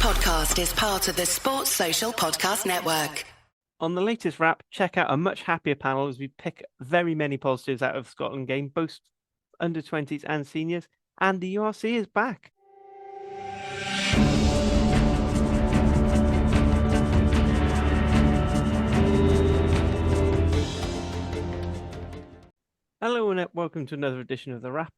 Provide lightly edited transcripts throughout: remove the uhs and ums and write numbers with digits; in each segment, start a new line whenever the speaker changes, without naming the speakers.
podcast is part of the Sports Social Podcast Network.
On the latest wrap, check out a much happier panel as we pick very many positives out of Scotland game, both under 20s and seniors, and the URC is back. Hello and welcome to another edition of the Wrap.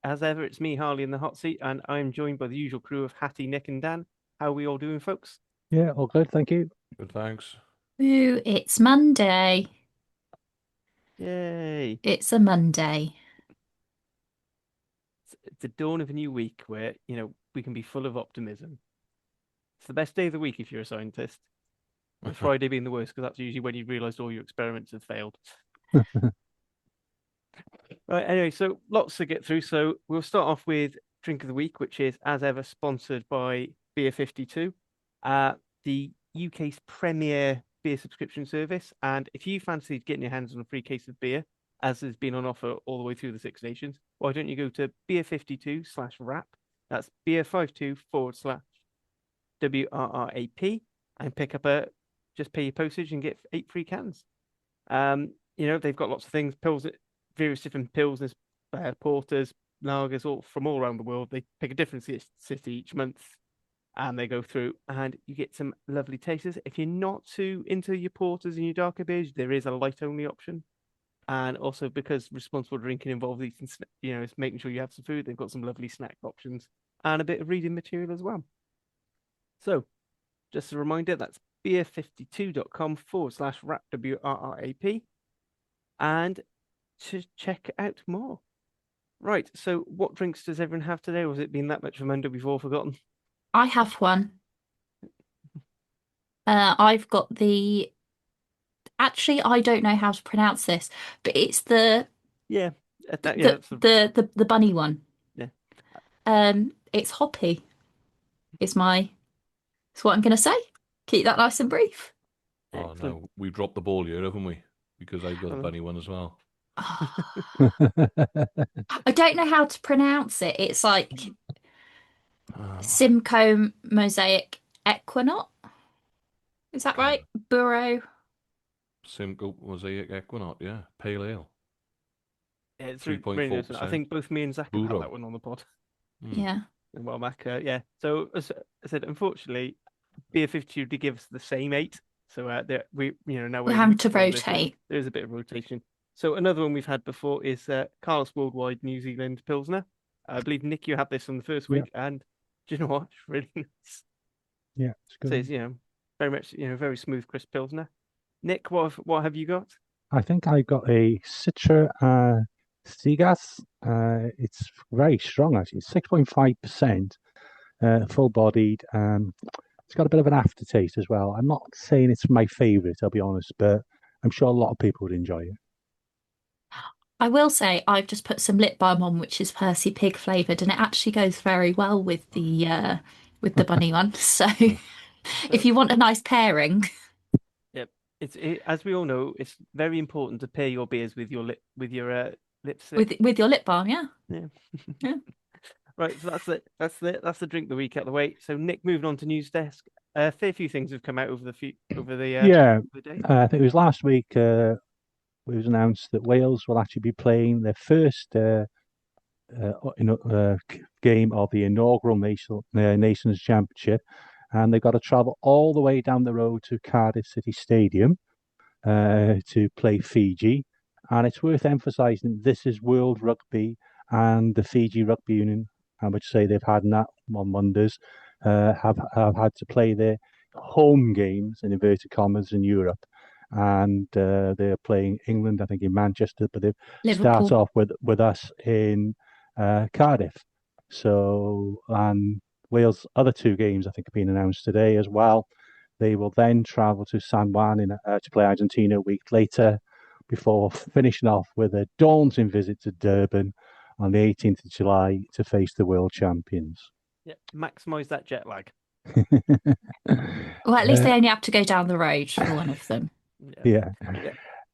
As ever, it's me, Harley, in the hot seat, and I'm joined by the usual crew of Hattie, Nick, and Dan. How are we all doing, folks?
Yeah, all good, thank you.
Good, thanks.
Ooh, it's Monday.
Yay!
It's a Monday.
It's the dawn of a new week where, we can be full of optimism. It's the best day of the week if you're a scientist. With Friday being the worst, because that's usually when you realise all your experiments have failed. Right, anyway, so lots to get through. So we'll start off with Drink of the Week, which is, as ever, sponsored by Beer 52, the UK's premier beer subscription service. And if you fancy getting your hands on a free case of beer, as has been on offer all the way through the Six Nations, why don't you go to beer52/wrap? That's beer52/WRRAP and pick up just pay your postage and get 8 free cans. They've got lots of things, pills, various different pilsners, porters, lagers, all from all around the world. They pick a different city each month, and they go through, and you get some lovely tasters. If you're not too into your porters and your darker beers, there is a light-only option. And also, because responsible drinking involves eating, it's making sure you have some food. They've got some lovely snack options and a bit of reading material as well. So, just a reminder, that's beer52.com/wrap, WRRAP, and to check out more. Right, so what drinks does everyone have today, or has it been that much of a Monday we've all forgotten?
I have one. I've got the... Actually, I don't know how to pronounce this, but it's the the bunny one.
Yeah.
It's hoppy. It's what I'm going to say. Keep that nice and brief.
Oh no, we dropped the ball here, haven't we? Because I've got a bunny one as well.
I don't know how to pronounce it. It's like Simcoe Mosaic Equinox. Is that right? Burrow.
Simcoe Mosaic Equinox, yeah. Pale ale.
Yeah, it's
3.4%.
I think both me and Zach have had that one on the pod.
Yeah.
Well, Mac, yeah. So as I said, unfortunately, Beer 52 did give us the same 8. So now we're
having to rotate.
There is a bit of rotation. So another one we've had before is Carlos Worldwide New Zealand Pilsner. I believe, Nick, you had this on the first week, and do you know what? It's really nice.
Yeah, it's good.
So it's, very much, very smooth, crisp Pilsner. Nick, what have you got?
I think I got a Citra Cigas. It's very strong, actually. It's 6.5%, full-bodied. It's got a bit of an aftertaste as well. I'm not saying it's my favourite, I'll be honest, but I'm sure a lot of people would enjoy it.
I will say I've just put some lip balm on, which is Percy Pig flavoured, and it actually goes very well with the bunny one. So if you want a nice pairing.
Yep. As we all know, it's very important to pair your beers with your lipstick.
With your lip balm, yeah.
Yeah.
Yeah.
Right, so that's the drink of the week out of the way. So Nick, moving on to news desk. A fair few things have come out over the day.
I think it was last week. It was announced that Wales will actually be playing their first game of the inaugural Nations Championship, and they've got to travel all the way down the road to Cardiff City Stadium to play Fiji. And it's worth emphasising this is World Rugby, and the Fiji Rugby Union, how much say they've had that on wonders, have had to play their home games in inverted commas in Europe, and they're playing England, I think, in Manchester, but they start off with us in Cardiff. So, and Wales' other 2 games, I think, have been announced today as well. They will then travel to San Juan to play Argentina a week later, before finishing off with a daunting visit to Durban on the 18th of July to face the world champions.
Yeah, maximise that jet lag.
Well, at least they only have to go down the road for one of them.
Yeah.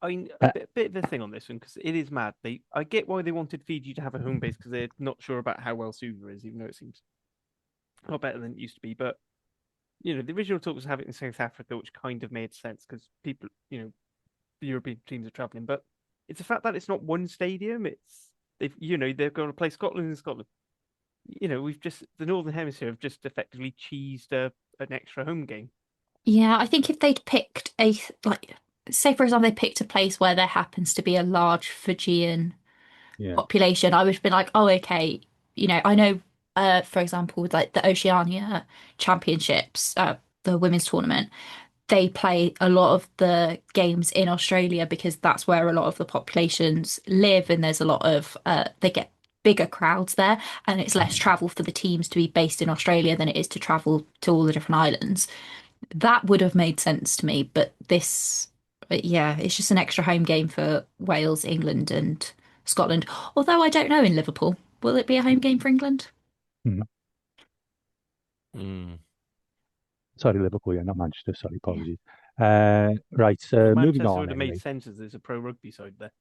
I mean, a bit of a thing on this one, because it is mad. I get why they wanted Fiji to have a home base, because they're not sure about how well Suva is, even though it seems a lot better than it used to be. But the original talk was have it in South Africa, which kind of made sense because people, the European teams are traveling. But it's the fact that it's not one stadium. They're going to play Scotland in Scotland. The Northern Hemisphere have just effectively cheesed an extra home game.
Yeah, I think if they'd picked like, say for example, they picked a place where there happens to be a large Fijian
Yeah.
population, I would have been like, oh, okay. I know, for example, with like the Oceania Championships, the women's tournament, they play a lot of the games in Australia because that's where a lot of the populations live, and there's a lot of they get bigger crowds there, and it's less travel for the teams to be based in Australia than it is to travel to all the different islands. That would have made sense to me, but yeah, it's just an extra home game for Wales, England, and Scotland. Although I don't know in Liverpool, will it be a home game for England?
Mhm.
Mm.
Sorry, Liverpool, yeah, not Manchester. Sorry,
Yeah.
apologies. Right,
Well,
moving
Manchester
on
would have made
anyway.
sense as there's a pro rugby side there.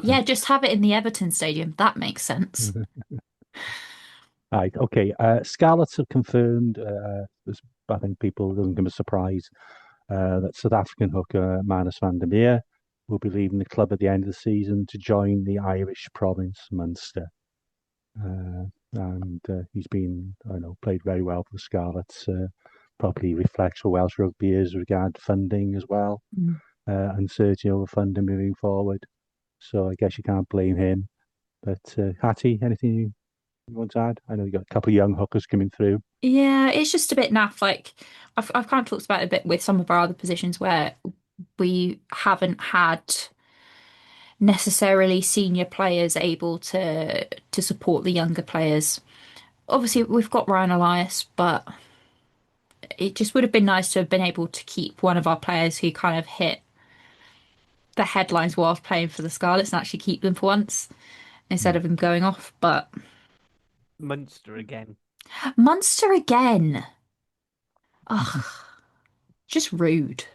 Yeah, just have it in the Everton Stadium. That makes sense.
Right, okay. Scarlets have confirmed, I think people, it doesn't come as a surprise, that South African hooker Manus van der Meer will be leaving the club at the end of the season to join the Irish province Munster. And he's been, I don't know, played very well for the Scarlets. Probably reflects what Welsh Rugby is regard funding as well,
Mm.
uncertainty over funding moving forward. So I guess you can't blame him. But Hattie, anything you want to add? I know you got a couple of young hookers coming through.
Yeah, it's just a bit naff. Like I've kind of talked about it a bit with some of our other positions where we haven't had necessarily senior players able to support the younger players. Obviously, we've got Ryan Elias, but it just would have been nice to have been able to keep one of our players who kind of hit the headlines whilst playing for the Scarlets and actually keep them for once instead
Hmm.
of them going off. But
Munster again.
Munster again. Ugh, just rude.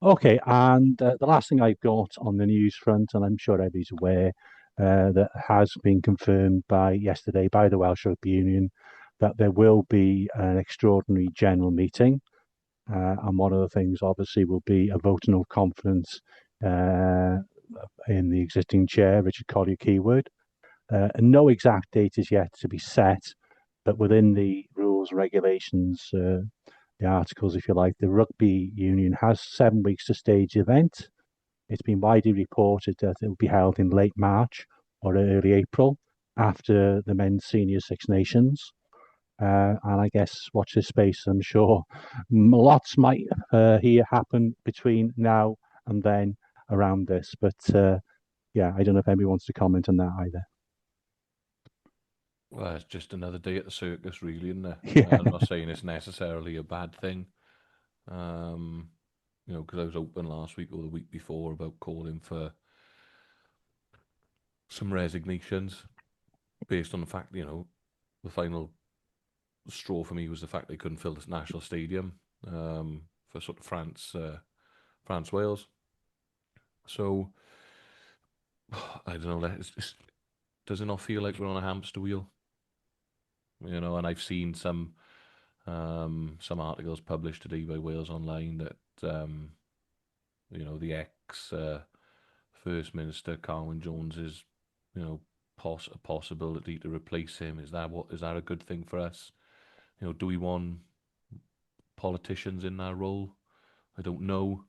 Okay, and the last thing I've got on the news front, and I'm sure everybody's aware, that has been confirmed by yesterday by the Welsh Rugby Union that there will be an extraordinary general meeting. And one of the things, obviously, will be a vote of no confidence uh, in the existing chair, Richard Collier-Keywood. And no exact date is yet to be set, but within the rules and regulations, the articles, if you like, the rugby union has 7 weeks to stage the event. It's been widely reported that it will be held in late March or early April after the men's senior Six Nations. And I guess watch this space. I'm sure lots might here happen between now and then around this. But yeah, I don't know if anybody wants to comment on that either.
Well, it's just another day at the circus, really, isn't it?
Yeah.
I'm not saying it's necessarily a bad thing. Because I was open last week or the week before about calling for some resignations based on the fact, the final straw for me was the fact they couldn't fill this national stadium for sort of France Wales. So I don't know. Does it not feel like we're on a hamster wheel? And I've seen some articles published today by Wales Online that the ex First Minister Carwyn Jones is a possibility to replace him. Is that a good thing for us? Do we want politicians in that role? I don't know.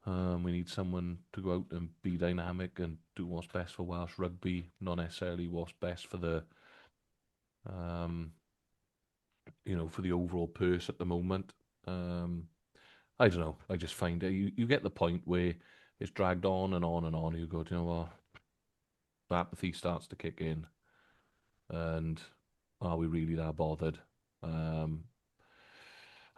We need someone to go out and be dynamic and do what's best for Welsh rugby, not necessarily what's best for the for the overall purse at the moment. I don't know. I just find it. You get the point where it's dragged on and on and on. You go, do you know what? Apathy starts to kick in, and are we really that bothered? I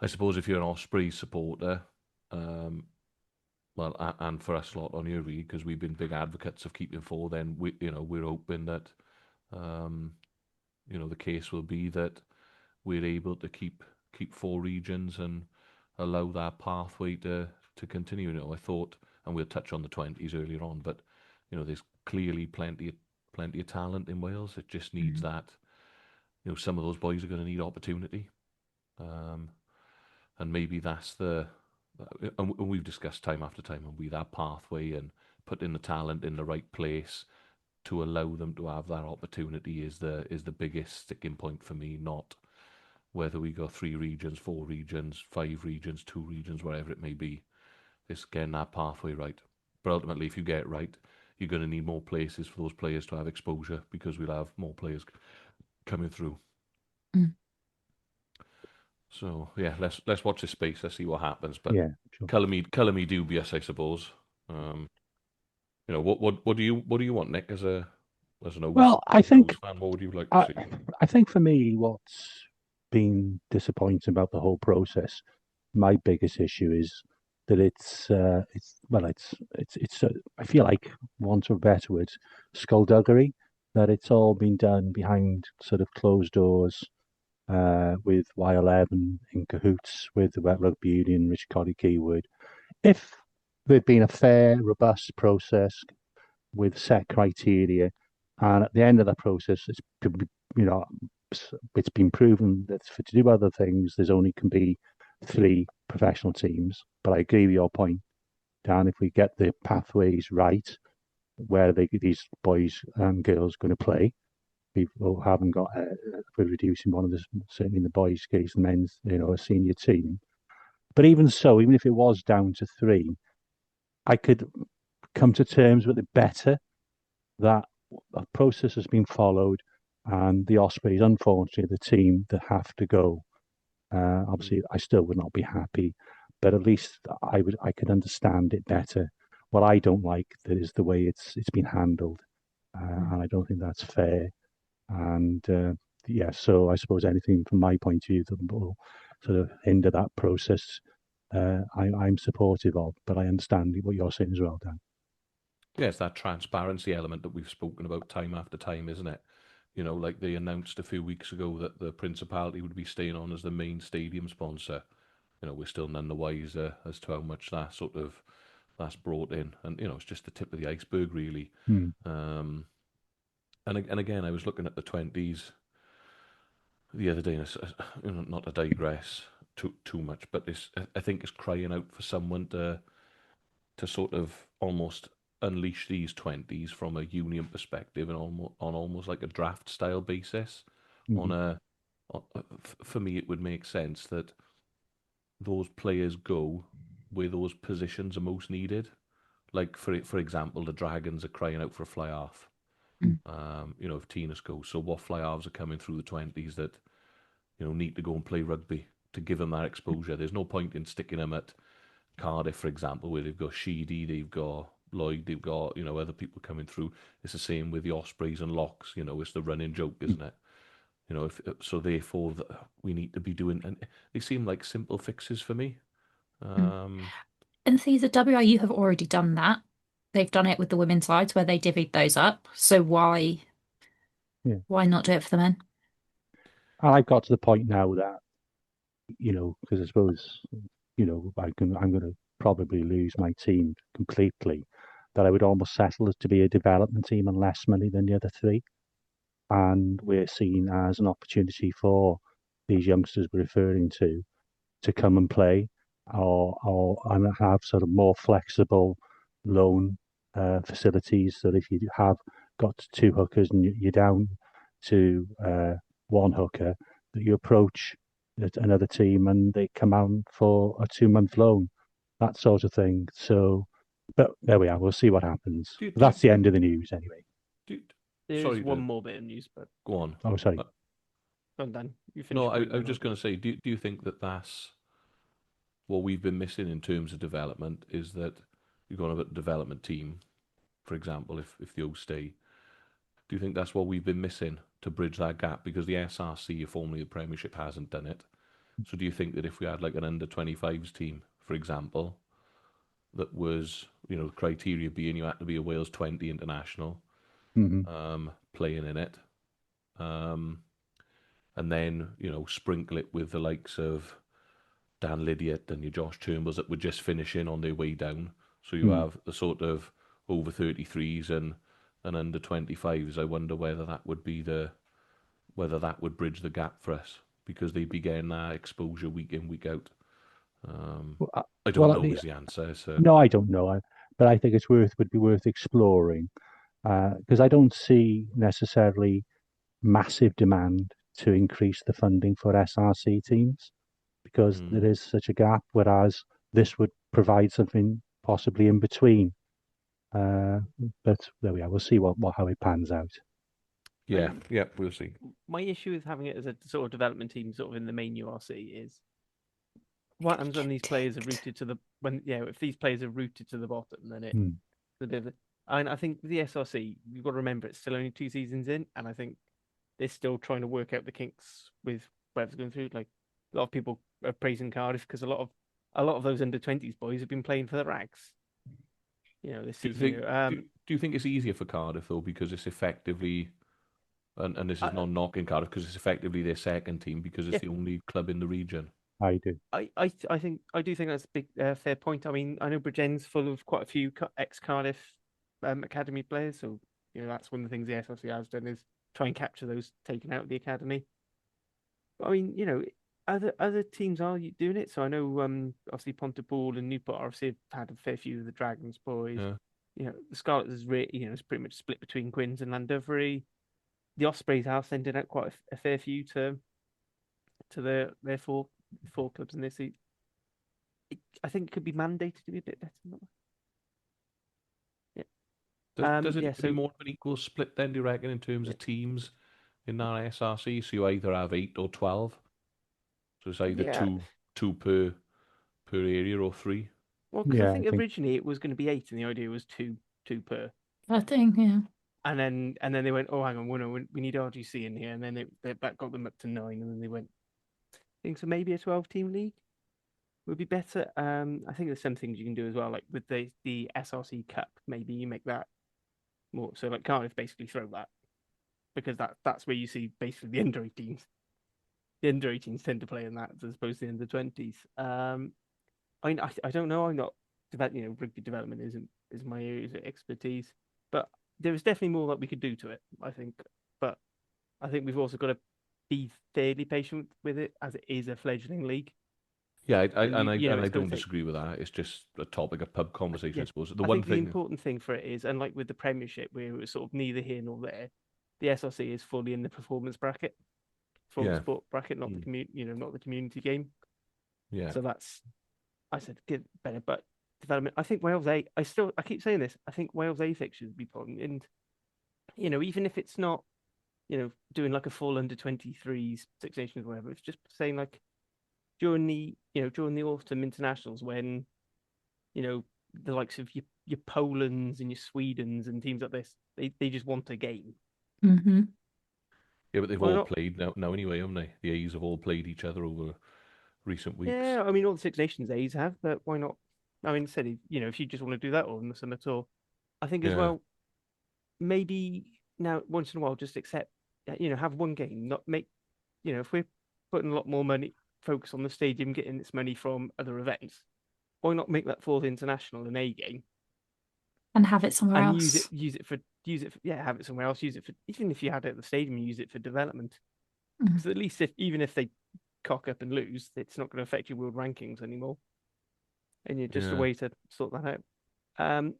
suppose if you're an Osprey supporter, well, and for us lot on here, really, because we've been big advocates of keeping four, then we're hoping that the case will be that we're able to keep four regions and allow that pathway to continue. I thought, and we'll touch on the 20s earlier on, but there's clearly plenty of talent in Wales. It just needs that. Some of those boys are going to need opportunity. and maybe that's and we've discussed time after time, and that pathway and putting the talent in the right place to allow them to have that opportunity is the biggest sticking point for me, not whether we go 3 regions, 4 regions, 5 regions, 2 regions, whatever it may be. It's getting that pathway right. But ultimately, if you get it right, you're going to need more places for those players to have exposure, because we'll have more players coming through.
Mm.
So yeah, let's watch this space. Let's see what happens. But
Yeah, sure.
colour me dubious, I suppose. What do you want, Nick, as an
Well, I
fan?
think
What would you like to
I,
see?
I think for me, what's been disappointing about the whole process, my biggest issue is that I feel like, want of a better word, skullduggery. That it's all been done behind sort of closed doors, with Y11 in cahoots with the Wet Rugby Union, Rich Coddy Keyword. If there'd been a fair, robust process with set criteria, and at the end of that process, you know it's been proven that to do other things, there's only can be 3 professional teams. But I agree with your point, Dan. If we get the pathways right, where these boys and girls going to play, we haven't got we're reducing one of the, certainly in the boys' case, the men's, a senior team. But even so, even if it was down to 3, I could come to terms with it better, that a process has been followed, and the Ospreys, unfortunately, the team that have to go. Obviously, I still would not be happy, but at least I could understand it better. What I don't like is the way it's been handled, and I don't think that's fair. And yeah, so I suppose anything from my point of view that will sort of hinder that process, I'm supportive of. But I understand what you're saying as well, Dan.
Yeah, it's that transparency element that we've spoken about time after time, isn't it? Like they announced a few weeks ago that the Principality would be staying on as the main stadium sponsor. We're still none the wiser as to how much that's brought in, and it's just the tip of the iceberg, really.
Hmm.
And again, I was looking at the 20s the other day, and not to digress too much, but I think it's crying out for someone to sort of almost unleash these 20s from a union perspective, and almost like a draft style basis.
Mm-hmm.
For me, it would make sense that those players go where those positions are most needed. Like for example, the Dragons are crying out for a fly half.
Mm.
If Tinas goes, so what fly halves are coming through the 20s that need to go and play rugby to give them that exposure? There's no point in sticking them at Cardiff, for example, where they've got Sheedy, they've got Lloyd, they've got other people coming through. It's the same with the Ospreys and Locks. It's the running joke, isn't it? So therefore we need to be doing, and they seem like simple fixes for me.
And the thing is, the WRU have already done that. They've done it with the women's sides where they divvied those up. So why
Yeah.
why not do it for the men?
I've got to the point now that, because I suppose, I'm going to probably lose my team completely, that I would almost settle to be a development team on less money than the other 3. And we're seen as an opportunity for these youngsters we're referring to come and play, or and have sort of more flexible loan facilities. So if you have got 2 hookers and you're down to 1 hooker, that you approach another team and they come out for a 2-month loan, that sort of thing. So, but there we are. We'll see what happens. That's the end of the news, anyway.
There's one more bit of news, but
go on.
Oh, sorry.
Go on, Dan. You finish.
No, I was just going to say, do you think that that's what we've been missing in terms of development? Is that you're going to have a development team, for example, if the O's stay? Do you think that's what we've been missing to bridge that gap? Because the SRC, formerly the Premiership, hasn't done it. So do you think that if we had like an under-25s team, for example, that was, the criteria being you had to be a Wales 20 international, playing in it, and then, sprinkle it with the likes of Dan Lydiate and your Josh Turnbulls that were just finishing on their way down. So you have the sort of over 33s and under 25s. I wonder whether that would bridge the gap for us, because they'd be getting that exposure week in, week out.
Well,
I don't
well,
know is the answer. So
no, I don't know, but I think would be worth exploring because I don't see necessarily massive demand to increase the funding for SRC teams because there is such a gap. Whereas this would provide something possibly in between. Uh, but there we are. We'll see what how it pans out.
yeah, we'll see.
My issue with having it as a sort of development team, sort of in the main URC, is what happens when these players are rooted to the if these players are rooted to the bottom, then it's a bit of a, and I think with the SRC, you've got to remember it's still only 2 seasons in, and I think they're still trying to work out the kinks with whatever's going through. Like a lot of people are praising Cardiff because a lot of those under-20s boys have been playing for the Rags. This
Do you
season.
think, do you think it's easier for Cardiff though because it's effectively, and this is not knocking Cardiff because it's effectively their second team because it's the only club in the region.
I do.
I do think that's a big fair point. I mean, I know Bridgen's full of quite a few ex-Cardiff academy players, so that's one of the things the SLC has done is try and capture those taken out of the academy. But, I mean, other teams are doing it. So I know obviously Pontypool and Newport obviously have had a fair few of the Dragons boys.
Yeah.
The Scarlets is it's pretty much split between Quins and Llandovery. The Ospreys are sending out quite a fair few to their four clubs in this season. I think it could be mandated to be a bit better than that. Yeah.
Does it need to be more of an equal split then, do you reckon, in terms of teams in that SRC? So you either have 8 or 12. So it's either two per area or 3.
Well, because I think originally it was going to be 8, and the idea was two per.
I think, yeah.
And then they went, oh, hang on, we need RGC in here, and then that got them up to 9, and then they went, I think so maybe a 12-team league would be better. I think there's some things you can do as well, like with the SRC Cup, maybe you make that more. So like Cardiff basically throw that because that's where you see basically the under 18s. The under 18s tend to play in that as opposed to the under 20s. I don't know. I'm not rugby development is my area of expertise, but there is definitely more that we could do to it, I think. But I think we've also got to be fairly patient with it as it is a fledgling league.
Yeah, I don't disagree with that. It's just a topic of pub conversation, I suppose.
The important thing for it is, unlike with the Premiership, where it was sort of neither here nor there, the SRC is fully in the performance bracket, sport bracket, not the not the community game.
Yeah.
So I said get better, but development. I think Wales A. I keep saying this. I think Wales A fixtures would be important, and even if it's not, doing like a full under 23s, Six Nations, whatever. It's just saying like during the autumn internationals when the likes of your Polands and your Swedens and teams like this, they just want a game.
Mm-hmm.
Yeah, but they've all played now anyway, haven't they? The A's have all played each other over recent weeks.
Yeah, I mean all the Six Nations A's have, but why not? I mean, instead, if you just want to do that all in the summer tour, I think as well, maybe now once in a while just accept, have one game, not make, if we're putting a lot more money, focus on the stadium getting its money from other events, why not make that fourth international an A game
and have it somewhere
and
else?
use it for have it somewhere else. Use it for, even if you had it at the stadium, use it for development. Because at least even if they cock up and lose, it's not going to affect your world rankings anymore. And you're just a way to sort that out.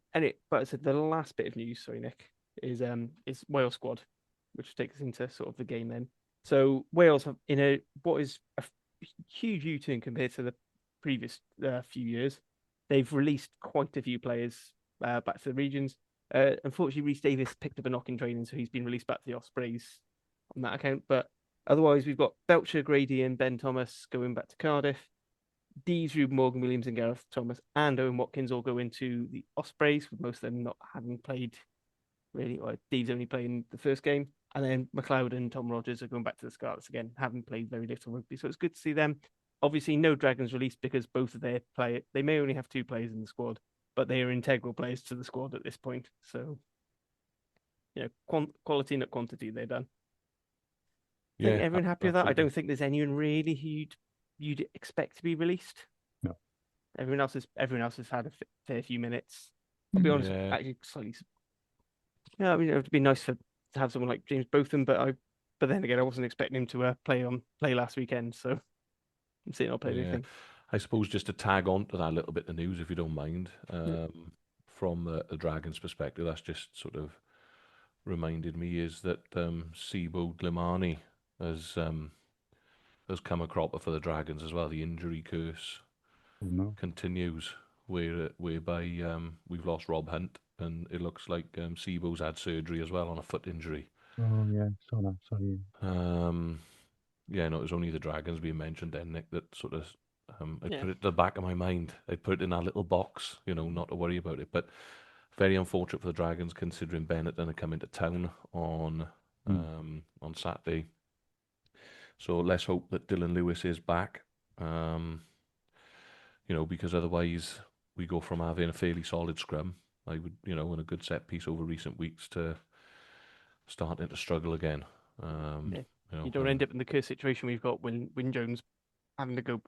But I said the last bit of news, sorry, Nick, is Wales squad, which takes us into sort of the game then. So Wales have what is a huge U-turn compared to the previous few years. They've released quite a few players back to the regions. Unfortunately, Rhys Davis picked up a knock in training, so he's been released back to the Ospreys on that account. But otherwise, we've got Belcher, Grady, and Ben Thomas going back to Cardiff. Dees, Ruben Morgan, Williams, and Gareth Thomas, and Owen Watkins all go into the Ospreys, with most of them not having played really. Or Dees only playing the first game. And then McLeod and Tom Rogers are going back to the Scarlets again, having played very little rugby. So it's good to see them. Obviously, no Dragons released because both of their players, they may only have 2 players in the squad, but they are integral players to the squad at this point. So, quality, not quantity, they're done. I think everyone happy with that? I don't think there's anyone really who you'd expect to be released.
No.
Everyone else has had a fair few minutes. I'll be honest, actually slightly. Yeah, I mean, it would be nice to have someone like James Botham, but then again, I wasn't expecting him to play last weekend, so I'm seeing I'll play anything.
I suppose just to tag on to that little bit of news, if you don't mind, from the Dragons' perspective, that's just sort of reminded me is that Sibo Glimani has come a cropper for the Dragons as well. The injury curse
No.
continues, whereby we've lost Rob Hunt, and it looks like Sibo's had surgery as well on a foot injury.
Oh yeah, saw that. Sorry.
Yeah, no, it was only the Dragons being mentioned then, Nick, that sort of I
Yeah.
put it at the back of my mind. I put it in that little box, not to worry about it. But very unfortunate for the Dragons, considering Benetton are coming to town on Saturday. So let's hope that Dylan Lewis is back. Because otherwise we go from having a fairly solid scrum, I would, and a good set piece over recent weeks to starting to struggle again.
You don't end up in the curse situation we've got when Wyn Jones having to go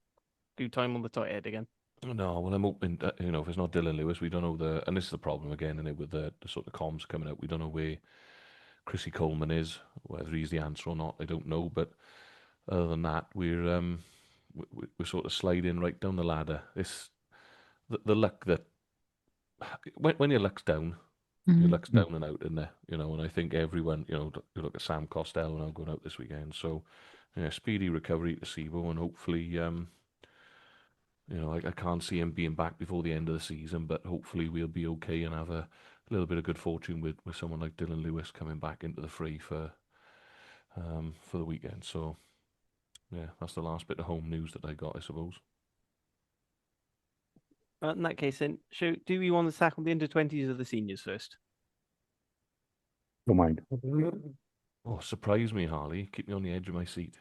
do time on the tight head again.
No, well, I'm hoping that, if it's not Dylan Lewis, we don't know and this is the problem again, and with the sort of comms coming out, we don't know where Chrissy Coleman is, whether he's the answer or not, I don't know. But other than that, we're sort of sliding right down the ladder. It's the luck that when your luck's down, your luck's down and out in there, and I think everyone, you look at Sam Costello now going out this weekend, so speedy recovery to Sibo, and hopefully, I can't see him being back before the end of the season, but hopefully we'll be okay and have a little bit of good fortune with someone like Dylan Lewis coming back into the fray for the weekend. So, yeah, that's the last bit of home news that I got, I suppose.
In that case, then, do we want to tackle the under-20s or the seniors first?
Don't mind.
Oh, surprise me, Harley. Keep me on the edge of my seat.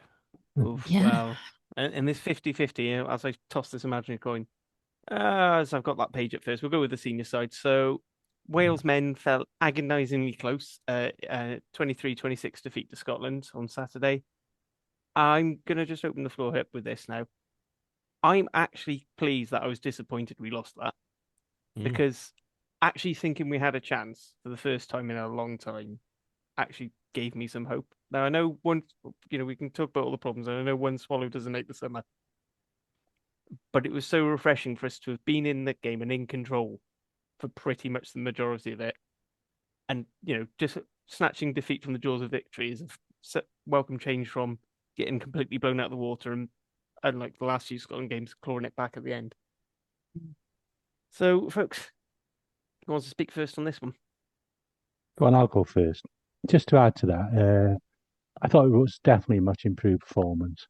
Oof,
Yeah.
Well, and this 50-50, as I toss this imaginary coin, as I've got that page at first, we'll go with the senior side. So Wales men fell agonisingly close, 23-26 defeat to Scotland on Saturday. I'm going to just open the floor up with this now. I'm actually pleased that I was disappointed we lost that, because actually thinking we had a chance for the first time in a long time actually gave me some hope. Now, I know we can talk about all the problems, and I know one swallow doesn't make the summer, but it was so refreshing for us to have been in the game and in control for pretty much the majority of it. And, just snatching defeat from the jaws of victory is a welcome change from getting completely blown out of the water and unlike the last few Scotland games, clawing it back at the end. So, folks, who wants to speak first on this one?
Go on, I'll go first. Just to add to that, I thought it was definitely a much improved performance,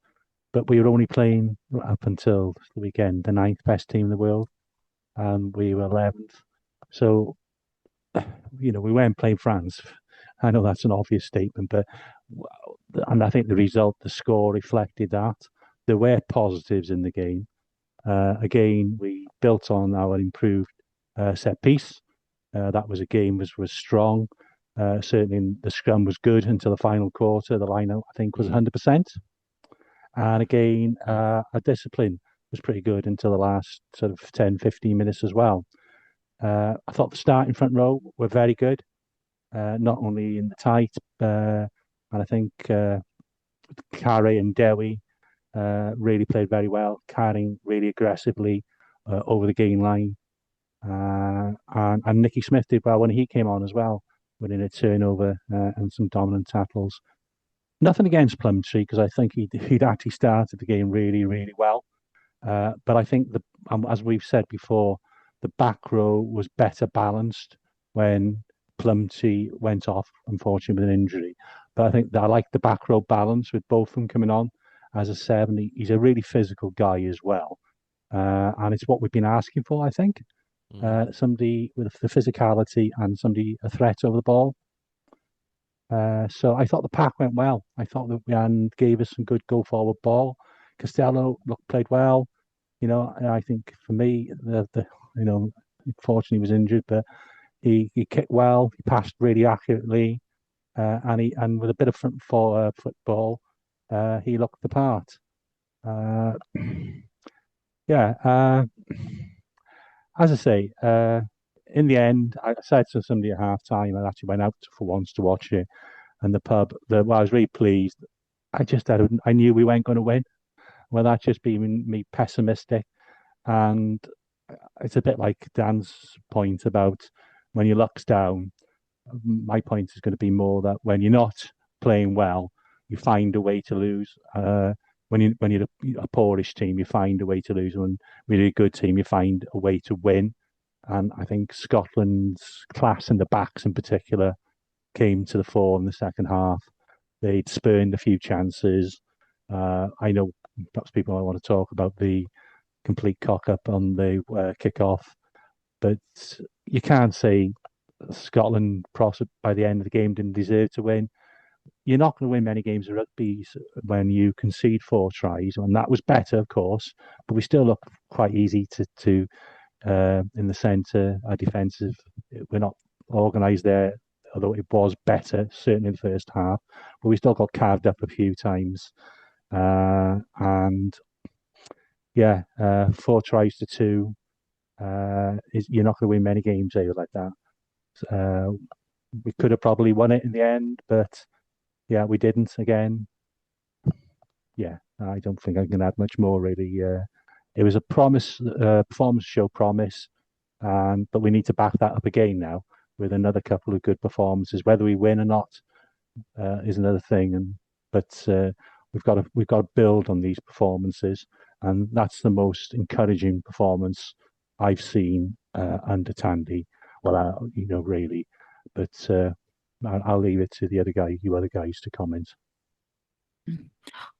but we were only playing up until the weekend the 9th best team in the world, and we were 11th. So, we weren't playing France. I know that's an obvious statement, and I think the score reflected that. There were positives in the game. Again, we built on our improved set piece. That was was strong. Certainly, the scrum was good until the final quarter. The line, I think, was 100%. And again, our discipline was pretty good until the last sort of 10, 15 minutes as well. I thought the starting front row were very good, not only in the tight, and I think Carey and Dewi really played very well, carrying really aggressively over the gain line. And Nicky Smith did well when he came on as well, winning a turnover and some dominant tackles. Nothing against Plumtree, because I think he'd actually started the game really, really well. But I think, as we've said before, the back row was better balanced when Plumtree went off, unfortunately, with an injury. But I think that I like the back row balance with both of them coming on as a 7. He's a really physical guy as well. And it's what we've been asking for, I think. Somebody with the physicality and somebody a threat over the ball. So I thought the pack went well. I thought that we gave us some good go forward ball. Costello played well. I think for me, unfortunately he was injured, but he kicked well. He passed really accurately, and with a bit of front football, he looked the part. Yeah. As I say, in the end, I said to somebody at half time, I actually went out for once to watch it, and the pub. I was really pleased. I knew we weren't going to win. Well, that's just being me pessimistic. And it's a bit like Dan's point about when your luck's down. My point is going to be more that when you're not playing well, you find a way to lose. When you're a poorish team, you find a way to lose. When you're a good team, you find a way to win. And I think Scotland's class in the backs in particular came to the fore in the second half. They'd spurned a few chances. I know perhaps people might want to talk about the complete cock up on the kick-off, but you can't say Scotland by the end of the game didn't deserve to win. You're not going to win many games of rugby when you concede 4 tries, and that was better, of course, but we still look quite easy to in the centre. Our defensive, we're not organised there, although it was better, certainly in the first half, but we still got carved up a few times. And yeah, 4 tries to 2 you're not going to win many games over like that. We could have probably won it in the end, but yeah, we didn't again. Yeah, I don't think I can add much more really. It was a performance show promise, but we need to back that up again now with another couple of good performances. Whether we win or not is another thing, but we've got to build on these performances, and that's the most encouraging performance I've seen under Tandy. Well, really, but I'll leave it to you other guys to comment.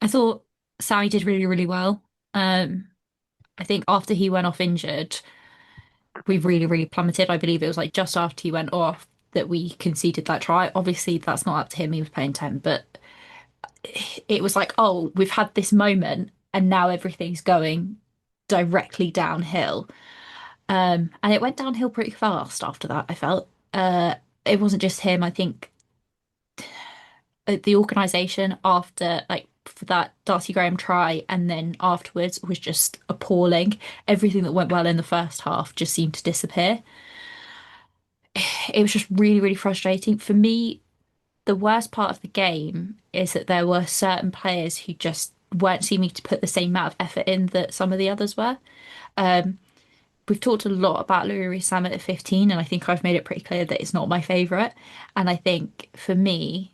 I thought Sammy did really, really well. I think after he went off injured, we really, really plummeted. I believe it was like just after he went off that we conceded that try. Obviously, that's not up to him. He was playing 10, but it was like, oh, we've had this moment and now everything's going directly downhill. And it went downhill pretty fast after that, I felt. It wasn't just him. I think the organisation after, like, for that Darcy Graham try and then afterwards was just appalling. Everything that went well in the first half just seemed to disappear. It was just really, really frustrating. For me, the worst part of the game is that there were certain players who just weren't seeming to put the same amount of effort in that some of the others were. We've talked a lot about Louis Rees-Zammit at 15, and I think I've made it pretty clear that it's not my favourite. And I think for me,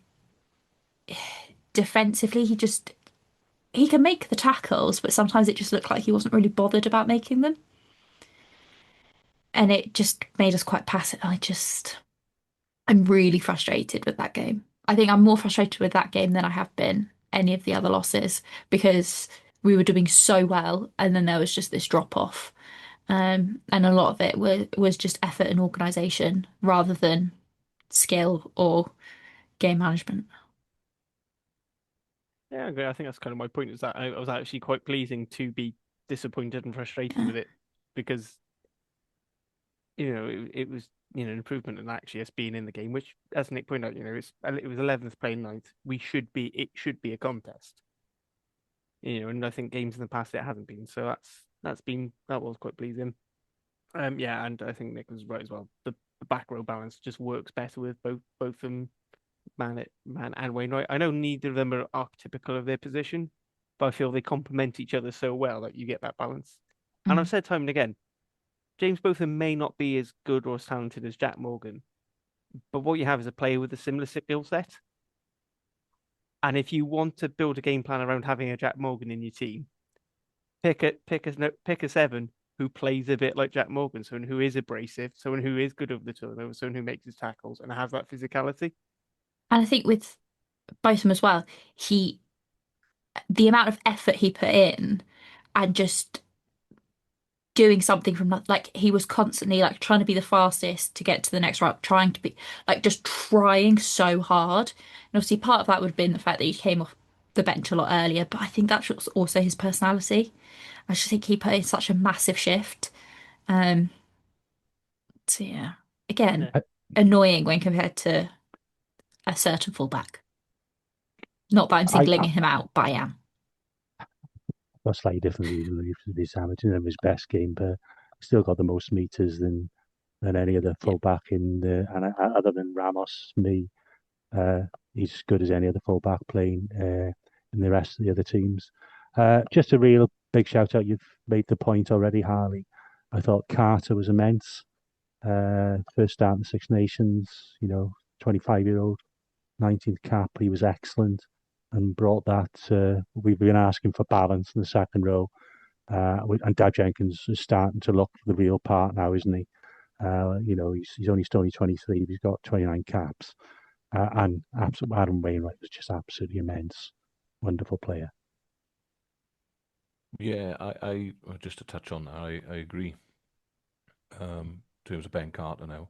defensively, he can make the tackles, but sometimes it just looked like he wasn't really bothered about making them. And it just made us quite passive. I'm really frustrated with that game. I think I'm more frustrated with that game than I have been any of the other losses because we were doing so well and then there was just this drop off. And a lot of it was just effort and organisation rather than skill or game management.
Yeah, I agree. I think that's kind of my point, is that I was actually quite pleasing to be disappointed and frustrated with it because, it was, an improvement in actually us being in the game, which, as Nick pointed out, it was 11th playing 9th. It should be a contest. And I think games in the past it hasn't been. So that was quite pleasing. Yeah, and I think Nick was right as well. The back row balance just works better with both them, Man and Wainwright. I know neither of them are archetypical of their position, but I feel they complement each other so well that you get that balance. And I've said time and again, James Botham may not be as good or as talented as Jack Morgan, but what you have is a player with a similar skill set. And if you want to build a game plan around having a Jack Morgan in your team, pick a 7 who plays a bit like Jack Morgan, someone who is abrasive, someone who is good over the turnover, someone who makes his tackles and has that physicality.
And I think with Botham as well, the amount of effort he put in and just doing something from like he was constantly like trying to be the fastest to get to the next route, trying to be like just trying so hard. And obviously part of that would have been the fact that he came off the bench a lot earlier, but I think that's also his personality. I just think he put in such a massive shift. Um, so yeah, again, annoying when compared to a certain fullback. Not that I'm singling him out, but I am.
Got slightly different views of his amateur and his best game, but still got the most meters than any other fullback other than Ramos. Me, he's as good as any other fullback playing in the rest of the other teams. Just a real big shout out. You've made the point already, Harley. I thought Carter was immense. First start in the Six Nations, 25-year-old, 19th cap. He was excellent and brought that. We've been asking for balance in the second row. And Dad Jenkins is starting to look for the real part now, isn't he? He's only 23, but he's got 29 caps. And Adam Wainwright was just absolutely immense. Wonderful player.
Yeah, I just to touch on that, I agree. In terms of Ben Carter now,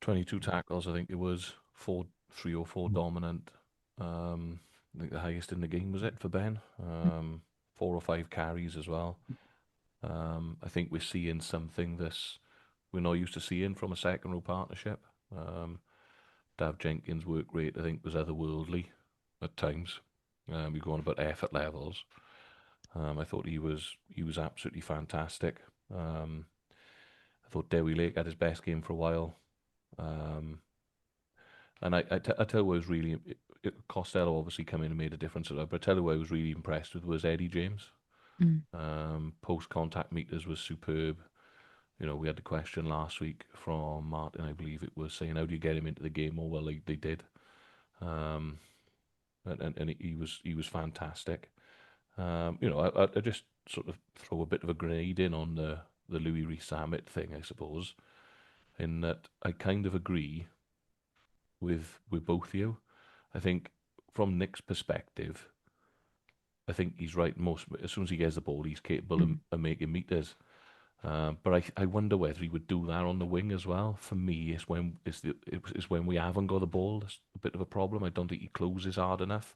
22 tackles, I think it was 3 or 4 dominant. I think the highest in the game was it for Ben. 4 or 5 carries as well. I think we're seeing something this we're not used to seeing from a second row partnership. Dav Jenkins' work rate, I think, was otherworldly at times. We go on about effort levels. I thought he was absolutely fantastic. I thought Dewi Lake had his best game for a while. And I tell you what was really Costello obviously come in and made a difference, but I tell you what I was really impressed with was Eddie James. Post contact meters was superb. We had the question last week from Martin, I believe it was, saying how do you get him into the game? Oh well, they did, and he was fantastic. I just sort of throw a bit of a grenade in on the Louis Rees-Zammit thing, I suppose, in that I kind of agree with both of you. I think from Nick's perspective, I think he's right. As soon as he gets the ball, he's capable of making meters. But I wonder whether he would do that on the wing as well. For me, it's when we haven't got the ball. That's a bit of a problem. I don't think he closes hard enough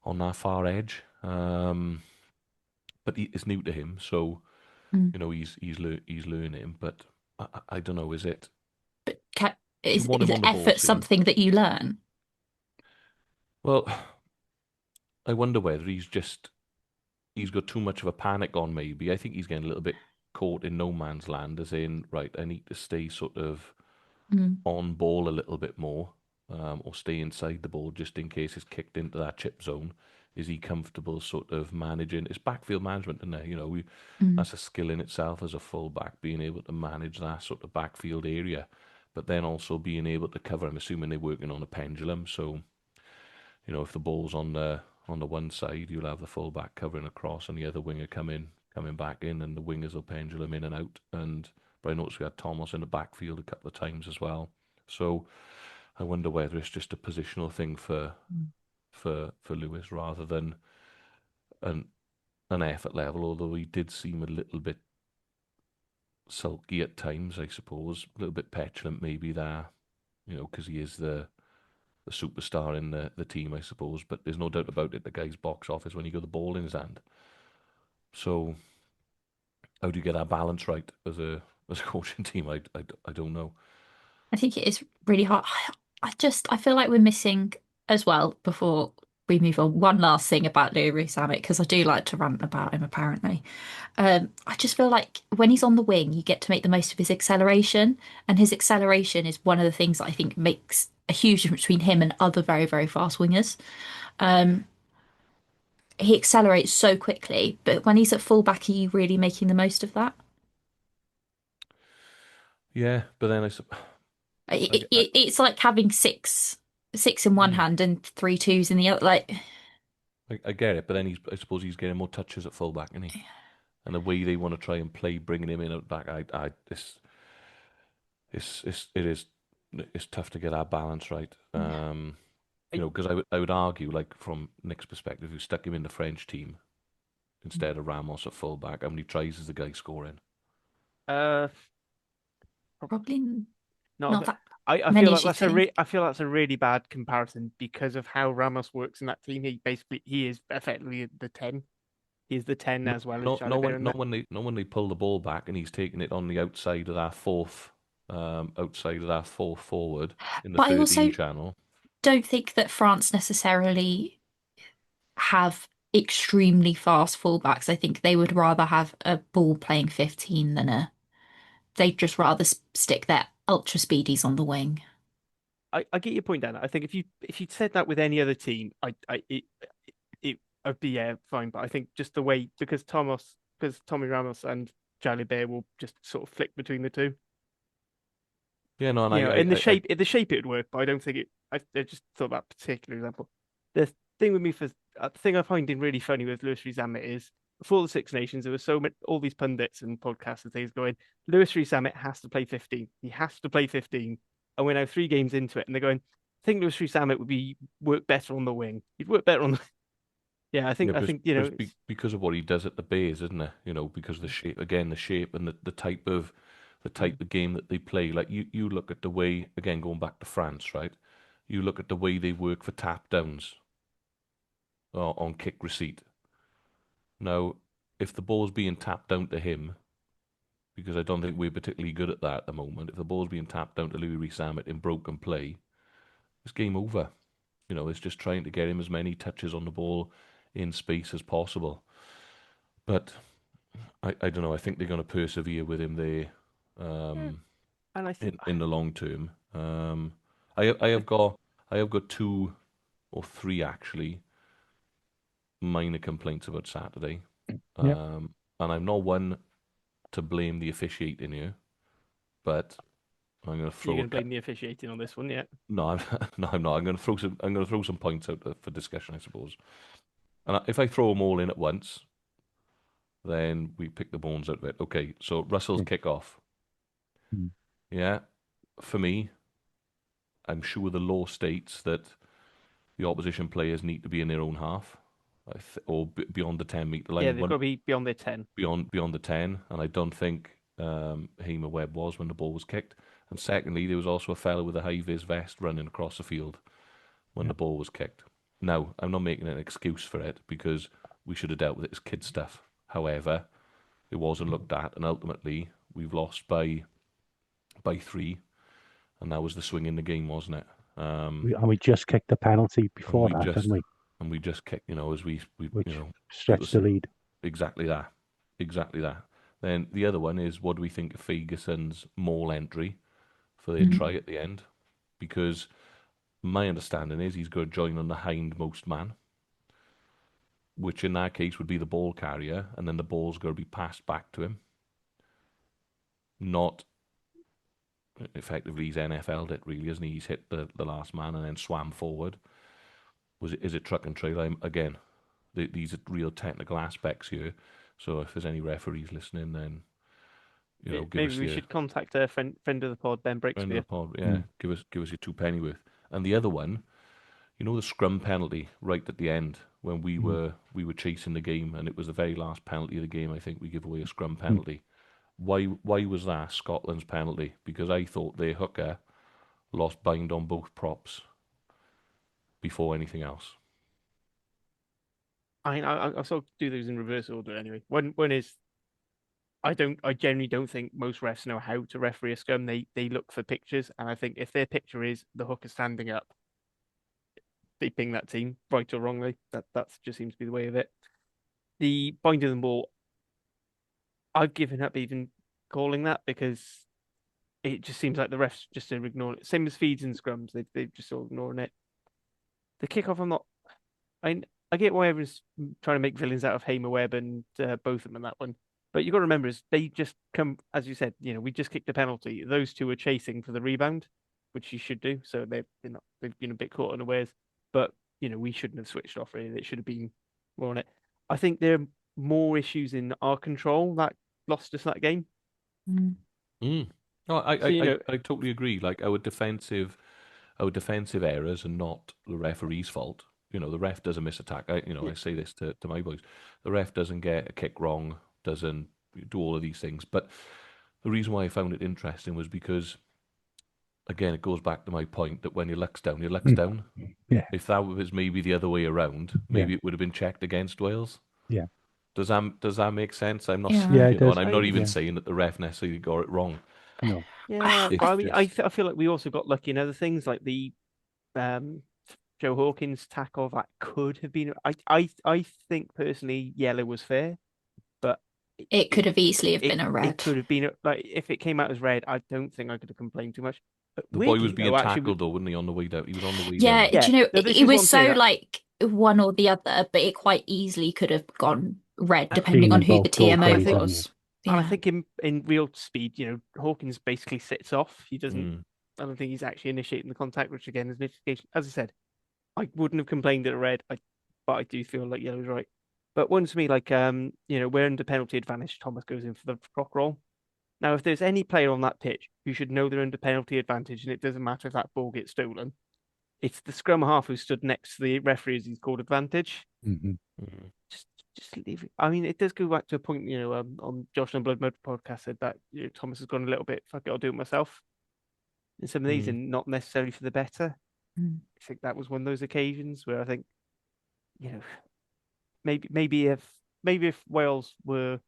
on that far edge. But it's new to him, so he's learning. But I don't know. Is it?
But
You want
is
him on the ball
effort
scene?
something that you learn?
Well, I wonder whether he's got too much of a panic on. Maybe I think he's getting a little bit caught in no man's land, as in, right, I need to stay sort of on ball a little bit more, or stay inside the ball just in case it's kicked into that chip zone. Is he comfortable sort of managing? It's backfield management, isn't it? That's a skill in itself as a fullback, being able to manage that sort of backfield area, but then also being able to cover. I'm assuming they're working on a pendulum, so if the ball's on the one side, you'll have the fullback covering across, and the other winger coming back in, and the wingers will pendulum in and out. But I noticed we had Thomas in the backfield a couple of times as well. So I wonder whether it's just a positional thing for Lewis rather than an effort level. Although he did seem a little bit sulky at times, I suppose, a little bit petulant maybe there, because he is the superstar in the team, I suppose. But there's no doubt about it, the guy's box office when he got the ball in his hand. So how do you get that balance right as a coaching team? I don't know.
I think it is really hard. I feel like we're missing as well, before we move on, one last thing about Louis Samet, because I do like to rant about him apparently. I just feel like when he's on the wing, you get to make the most of his acceleration, and his acceleration is one of the things that I think makes a huge difference between him and other very, very fast wingers. He accelerates so quickly, but when he's at fullback, are you really making the most of that?
Yeah, but then
It's like having six in one hand and three twos in the other. Like,
I get it, but then I suppose he's getting more touches at fullback, isn't he? And the way they want to try and play, bringing him in at back, it's tough to get our balance right. Because I would argue, like from Nick's perspective, who stuck him in the French team instead of Ramos at fullback, how many tries is the guy scoring?
Uh,
probably
not
not that
I
many
feel
as
like
you think.
I feel that's a really bad comparison because of how Ramos works in that team. He is effectively the 10. He's the 10
No,
as well as
no,
Charlie Bear in there.
when they pull the ball back and he's taking it on the outside of that fourth forward in the
But I
13
also
channel.
don't think that France necessarily have extremely fast fullbacks. I think they would rather have a ball playing 15 than they'd just rather stick their ultra speedies on the wing.
I get your point, Dan. I think if you said that with any other team, it I'd be fine. But I think just the way because Tommy Ramos and Charlie Bear will just sort of flick between the two.
Yeah, no, and
In the shape it would work, but I don't think it. I just thought that particular example. The thing with me the thing I find really funny with Lewis Zamet is before the Six Nations, there were so many all these pundits and podcasts and things going. Lewis Zamet has to play 15. He has to play 15, and we're now 3 games into it, and they're going. I think Lewis Zamet would work better on the wing. He'd work better on the. Yeah, I think
because of what he does at the bays, isn't it? Because the shape and the type of game that they play. Like you look at the way again going back to France, right? You look at the way they work for tap downs on kick receipt. Now, if the ball's being tapped down to him, because I don't think we're particularly good at that at the moment. If the ball's being tapped down to Louis Zamet in broken play, it's game over. It's just trying to get him as many touches on the ball in space as possible. But I don't know. I think they're going to persevere with him there
and I think
in the long term. I have got 2 or 3 actually minor complaints about Saturday.
Yep.
And I'm not one to blame the officiating here, but I'm going to throw.
You're going to blame the officiating on this one, yeah?
No, I'm not. I'm going to throw some points out for discussion, I suppose. And if I throw them all in at once, then we pick the bones out of it. Okay, so Russell's kick off. Yeah, for me, I'm sure the law states that the opposition players need to be in their own half, or beyond the 10-metre line.
Yeah, they've got to be beyond their 10.
Beyond the 10, and I don't think Hamer Webb was when the ball was kicked. And secondly, there was also a fellow with a high-vis vest running across the field when the ball was kicked. Now, I'm not making an excuse for it because we should have dealt with it as kid stuff. However, it wasn't looked at, and ultimately we've lost by 3, and that was the swing in the game, wasn't it?
And we just kicked the penalty before that, didn't we?
And we just kicked, as we
stretched the lead.
Exactly that. Then the other one is, what do we think of Ferguson's maul entry for their try at the end? Because my understanding is he's going to join on the hindmost man, which in that case would be the ball carrier, and then the ball's going to be passed back to him. Not effectively, he's NFL'd it, really, isn't he? He's hit the last man and then swam forward. Is it truck and trailer? Again, these are real technical aspects here. So if there's any referees listening, then
maybe we should contact a friend of the pod, Ben Breakspear.
Friend of the pod, yeah. Give us your 2 pennyworth. And the other one, the scrum penalty right at the end when we were chasing the game, and it was the very last penalty of the game. I think we give away a scrum penalty. Why was that Scotland's penalty? Because I thought their hooker lost bind on both props before anything else.
I'll sort of do those in reverse order anyway. One is I generally don't think most refs know how to referee a scrum. They look for pictures, and I think if their picture is the hooker standing up, they ping that team, right or wrongly. That just seems to be the way of it. The binding the ball, I've given up even calling that because it just seems like the refs just are ignoring it. Same as feeds and scrums, they've just all ignoring it. The kickoff, I get why everyone's trying to make villains out of Hamer Webb and both of them in that one. But you've got to remember, is they just come, as you said, we just kicked a penalty. Those two are chasing for the rebound, which you should do. So they've been a bit caught unawares. But, we shouldn't have switched off really. It should have been more on it. I think there are more issues in our control that lost us that game.
No, I totally agree. Like our defensive errors are not the referee's fault. The ref doesn't miss attack. I say this to my boys. The ref doesn't get a kick wrong, doesn't do all of these things. But the reason why I found it interesting was because, again, it goes back to my point that when your luck's down, your luck's down.
Yeah.
If that was maybe the other way around, maybe it would have been checked against Wales.
Yeah.
Does that make sense? I'm not,
and
I'm not even saying that the ref necessarily got it wrong.
No.
Yeah, I feel like we also got lucky in other things, like the Joe Hawkins tackle that could have been. I think personally, yellow was fair, but
it could have easily have been a red.
It could have been like if it came out as red. I don't think I could have complained too much. But
the boy was being tackled though, wasn't he? On the way down, he was on the way down.
Yeah, do you know, it was so like one or the other, but it quite easily could have gone red
And-
depending
Seen
on
them
who the
both go
And I
TMO
crazy,
think,
haven't you?
was.
and I
Yeah.
think in real speed, Hawkins basically sits off. He doesn't.
Mm.
I don't think he's actually initiating the contact, which again is mitigation. As I said, I wouldn't have complained at a red, but I do feel like yellow's right. But one to me, like we're under penalty advantage. Thomas goes in for the croc roll. Now, if there's any player on that pitch who should know they're under penalty advantage, and it doesn't matter if that ball gets stolen, it's the scrum half who stood next to the referee as he's called advantage.
Hmm.
Mm.
Just leave it. I mean, it does go back to a point, on Josh and Blood Mode podcast said that Thomas has gone a little bit, fuck it, I'll do it myself. In some of these,
Mm.
and not necessarily for the better.
Mm.
I think that was one of those occasions where I think, maybe if Wales were,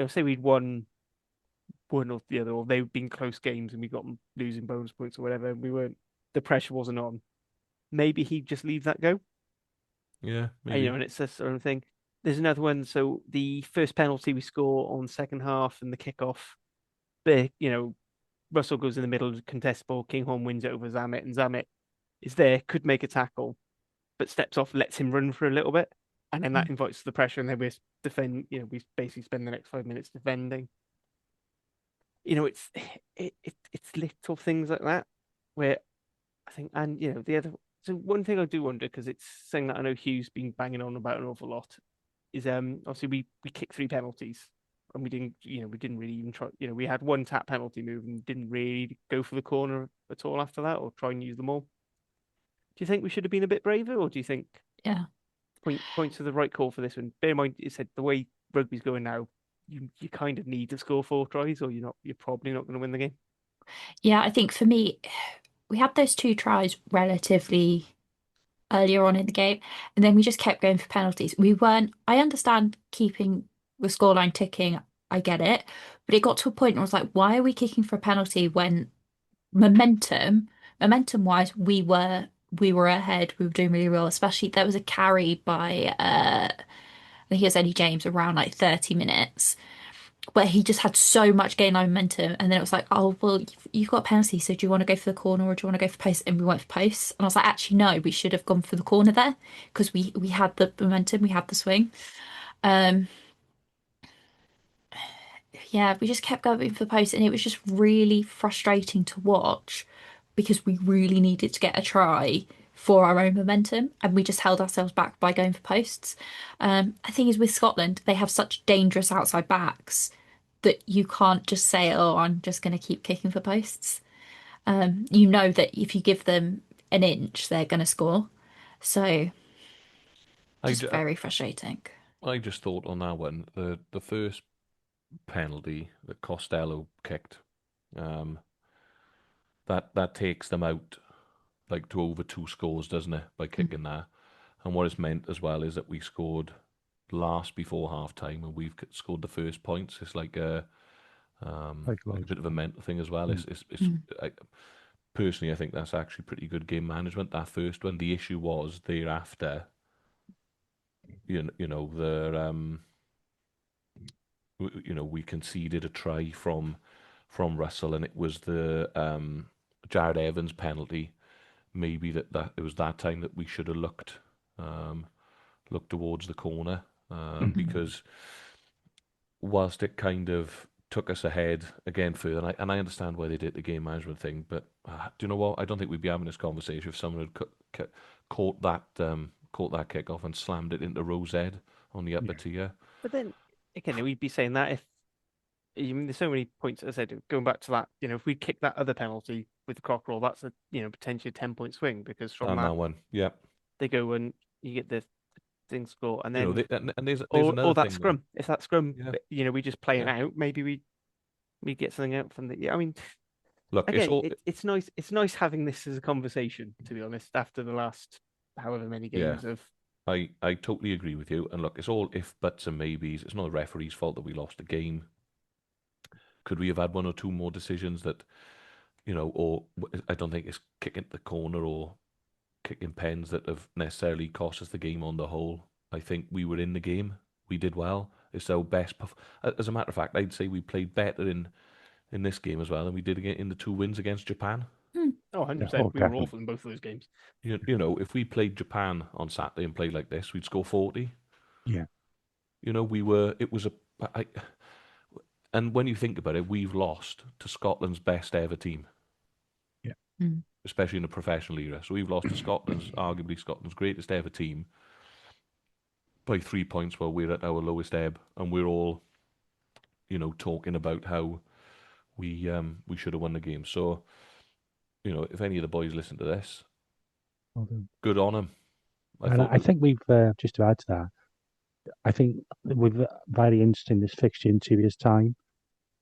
say we'd won one or the other, or they'd been close games and we got them losing bonus points or whatever, and the pressure wasn't on. Maybe he'd just leave that go.
Yeah,
And,
maybe.
and it's this sort of thing. There's another one. So the first penalty we score on second half and the kickoff, Russell goes in the middle, contest ball, Kinghorn wins it over Zamet, and Zamet is there, could make a tackle, but steps off, lets him run for a little bit, and then that invites the pressure, and then we basically spend the next 5 minutes defending. It's little things like that where I think, and the other. So one thing I do wonder, because it's something that I know Hugh's been banging on about an awful lot, is obviously we kicked 3 penalties and we didn't really even try. We had one tap penalty move and didn't really go for the corner at all after that, or try and use them all. Do you think we should have been a bit braver, or do you think
Yeah.
points to the right call for this one? Bear in mind, it said the way rugby's going now, you kind of need to score 4 tries, or you're probably not going to win the game.
Yeah, I think for me, we had those 2 tries relatively earlier on in the game, and then we just kept going for penalties. I understand keeping the scoreline ticking, I get it, but it got to a point where I was like, why are we kicking for a penalty when momentum wise, we were ahead, we were doing really well, especially there was a carry by I think it was Eddie James around like 30 minutes where he just had so much gain line momentum, and then it was like, oh well, you've got a penalty, so do you want to go for the corner or do you want to go for post? And we went for posts, and I was like, actually no, we should have gone for the corner there because we had the momentum, we had the swing. Um, yeah, we just kept going for the post, and it was just really frustrating to watch because we really needed to get a try for our own momentum, and we just held ourselves back by going for posts. I think is with Scotland, they have such dangerous outside backs that you can't just say, "Oh, I'm just going to keep kicking for posts." You know that if you give them an inch, they're going to score. So
I,
just
ju-
very frustrating.
I just thought on that one, the first penalty that Costello kicked, um, that takes them out like to over 2 scores, doesn't it, by
Mm.
kicking that? And what it's meant as well is that we scored last before half time and we've scored the first points. It's like like a bit of a mental thing as well.
Mm.
Personally, I think that's actually pretty good game management. That first one, the issue was thereafter, we conceded a try from Russell, and it was the Jared Evans penalty. Maybe that it was that time that we should have looked towards the corner, because whilst it kind of took us ahead again further, and I understand why they did the game management thing, but do you know what? I don't think we'd be having this conversation if someone had caught that kick off and slammed it into Rose head on the upper tier.
But then again, we'd be saying that if there's so many points. As I said, going back to that, if we kick that other penalty with the cock roll, that's a potentially a 10-point swing, because from
And
that
that one, yeah,
they go and you get the thing score, and then
and there's
or
another
that
thing though.
scrum. If that scrum,
Yeah,
we just play it
yeah.
out, maybe we get something out from the. Yeah, I mean,
Look, it's
again,
all
it's nice. It's nice having this as a conversation, to be honest, after the last however many
yeah.
games of.
I totally agree with you. And look, it's all if buts and maybes. It's not the referee's fault that we lost the game. Could we have had one or two more decisions that, or I don't think it's kicking the corner or kicking pens that have necessarily cost us the game on the whole. I think we were in the game. We did well. It's our best. As a matter of fact, I'd say we played better in this game as well than we did in the 2 wins against Japan.
Oh, 100%.
Yeah, oh,
We were
definitely.
awful in both of those games.
You know, if we played Japan on Saturday and played like this, we'd score 40.
Yeah,
You know, it was I, and when you think about it, we've lost to Scotland's best ever team,
yeah.
especially in the professional era. So we've lost to arguably Scotland's greatest ever team by 3 points while we're at our lowest ebb, and we're all, you know, talking about how we should have won the game. So, you know, if any of the boys listen to this,
Well done.
good on them.
And I think we've, just to add to that, I think we're very interesting this fixture in 2 years' time,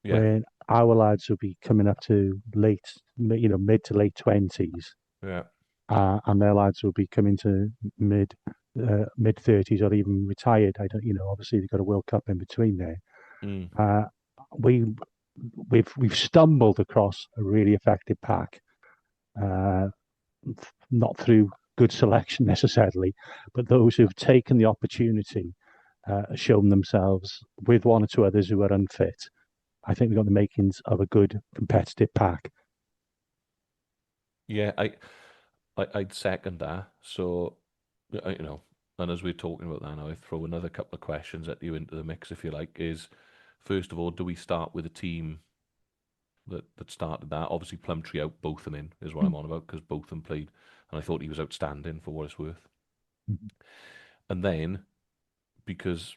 yeah,
when our lads will be coming up to mid to late 20s,
yeah,
and their lads will be coming to mid 30s or even retired. I don't, obviously they've got a World Cup in between there.
mm,
Uh, we we've stumbled across a really effective pack, uh, not through good selection necessarily, but those who've taken the opportunity, shown themselves with one or two others who are unfit. I think we've got the makings of a good competitive pack.
yeah. I'd second that. So, you know, and as we're talking about that now, I throw another couple of questions at you into the mix, if you like. Is first of all, do we start with a team that started that? Obviously, Plumtree out, Botham in is what I'm on about, because Botham played, and I thought he was outstanding for what it's worth.
Mhm.
And then, because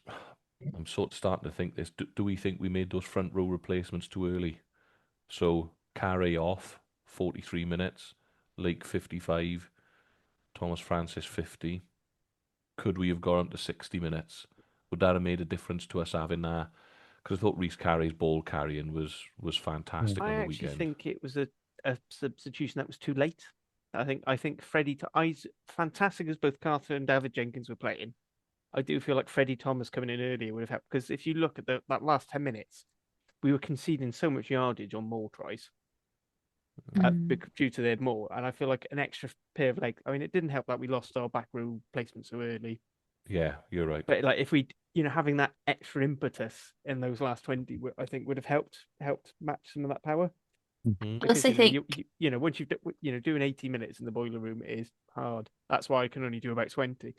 I'm sort of starting to think this, do we think we made those front row replacements too early? So Carey off, 43 minutes, Lake 55, Thomas Francis 50. Could we have gone up to 60 minutes? Would that have made a difference to us having that? Because I thought Reece Carey's ball carrying was fantastic
I
on the
actually
weekend.
think it was a substitution that was too late. I think Freddie, as fantastic as both Carter and David Jenkins were playing, I do feel like Freddie Thomas coming in earlier would have helped. Because if you look at that last 10 minutes, we were conceding so much yardage on more tries due to their more. And I feel like an extra pair of legs. I mean, it didn't help that we lost our back row placement so early.
Yeah, you're right.
But like if we, having that extra impetus in those last 20, I think would have helped match some of that power.
Mm.
Because
Also think
once you've doing 80 minutes in the boiler room, it is hard. That's why I can only do about 20.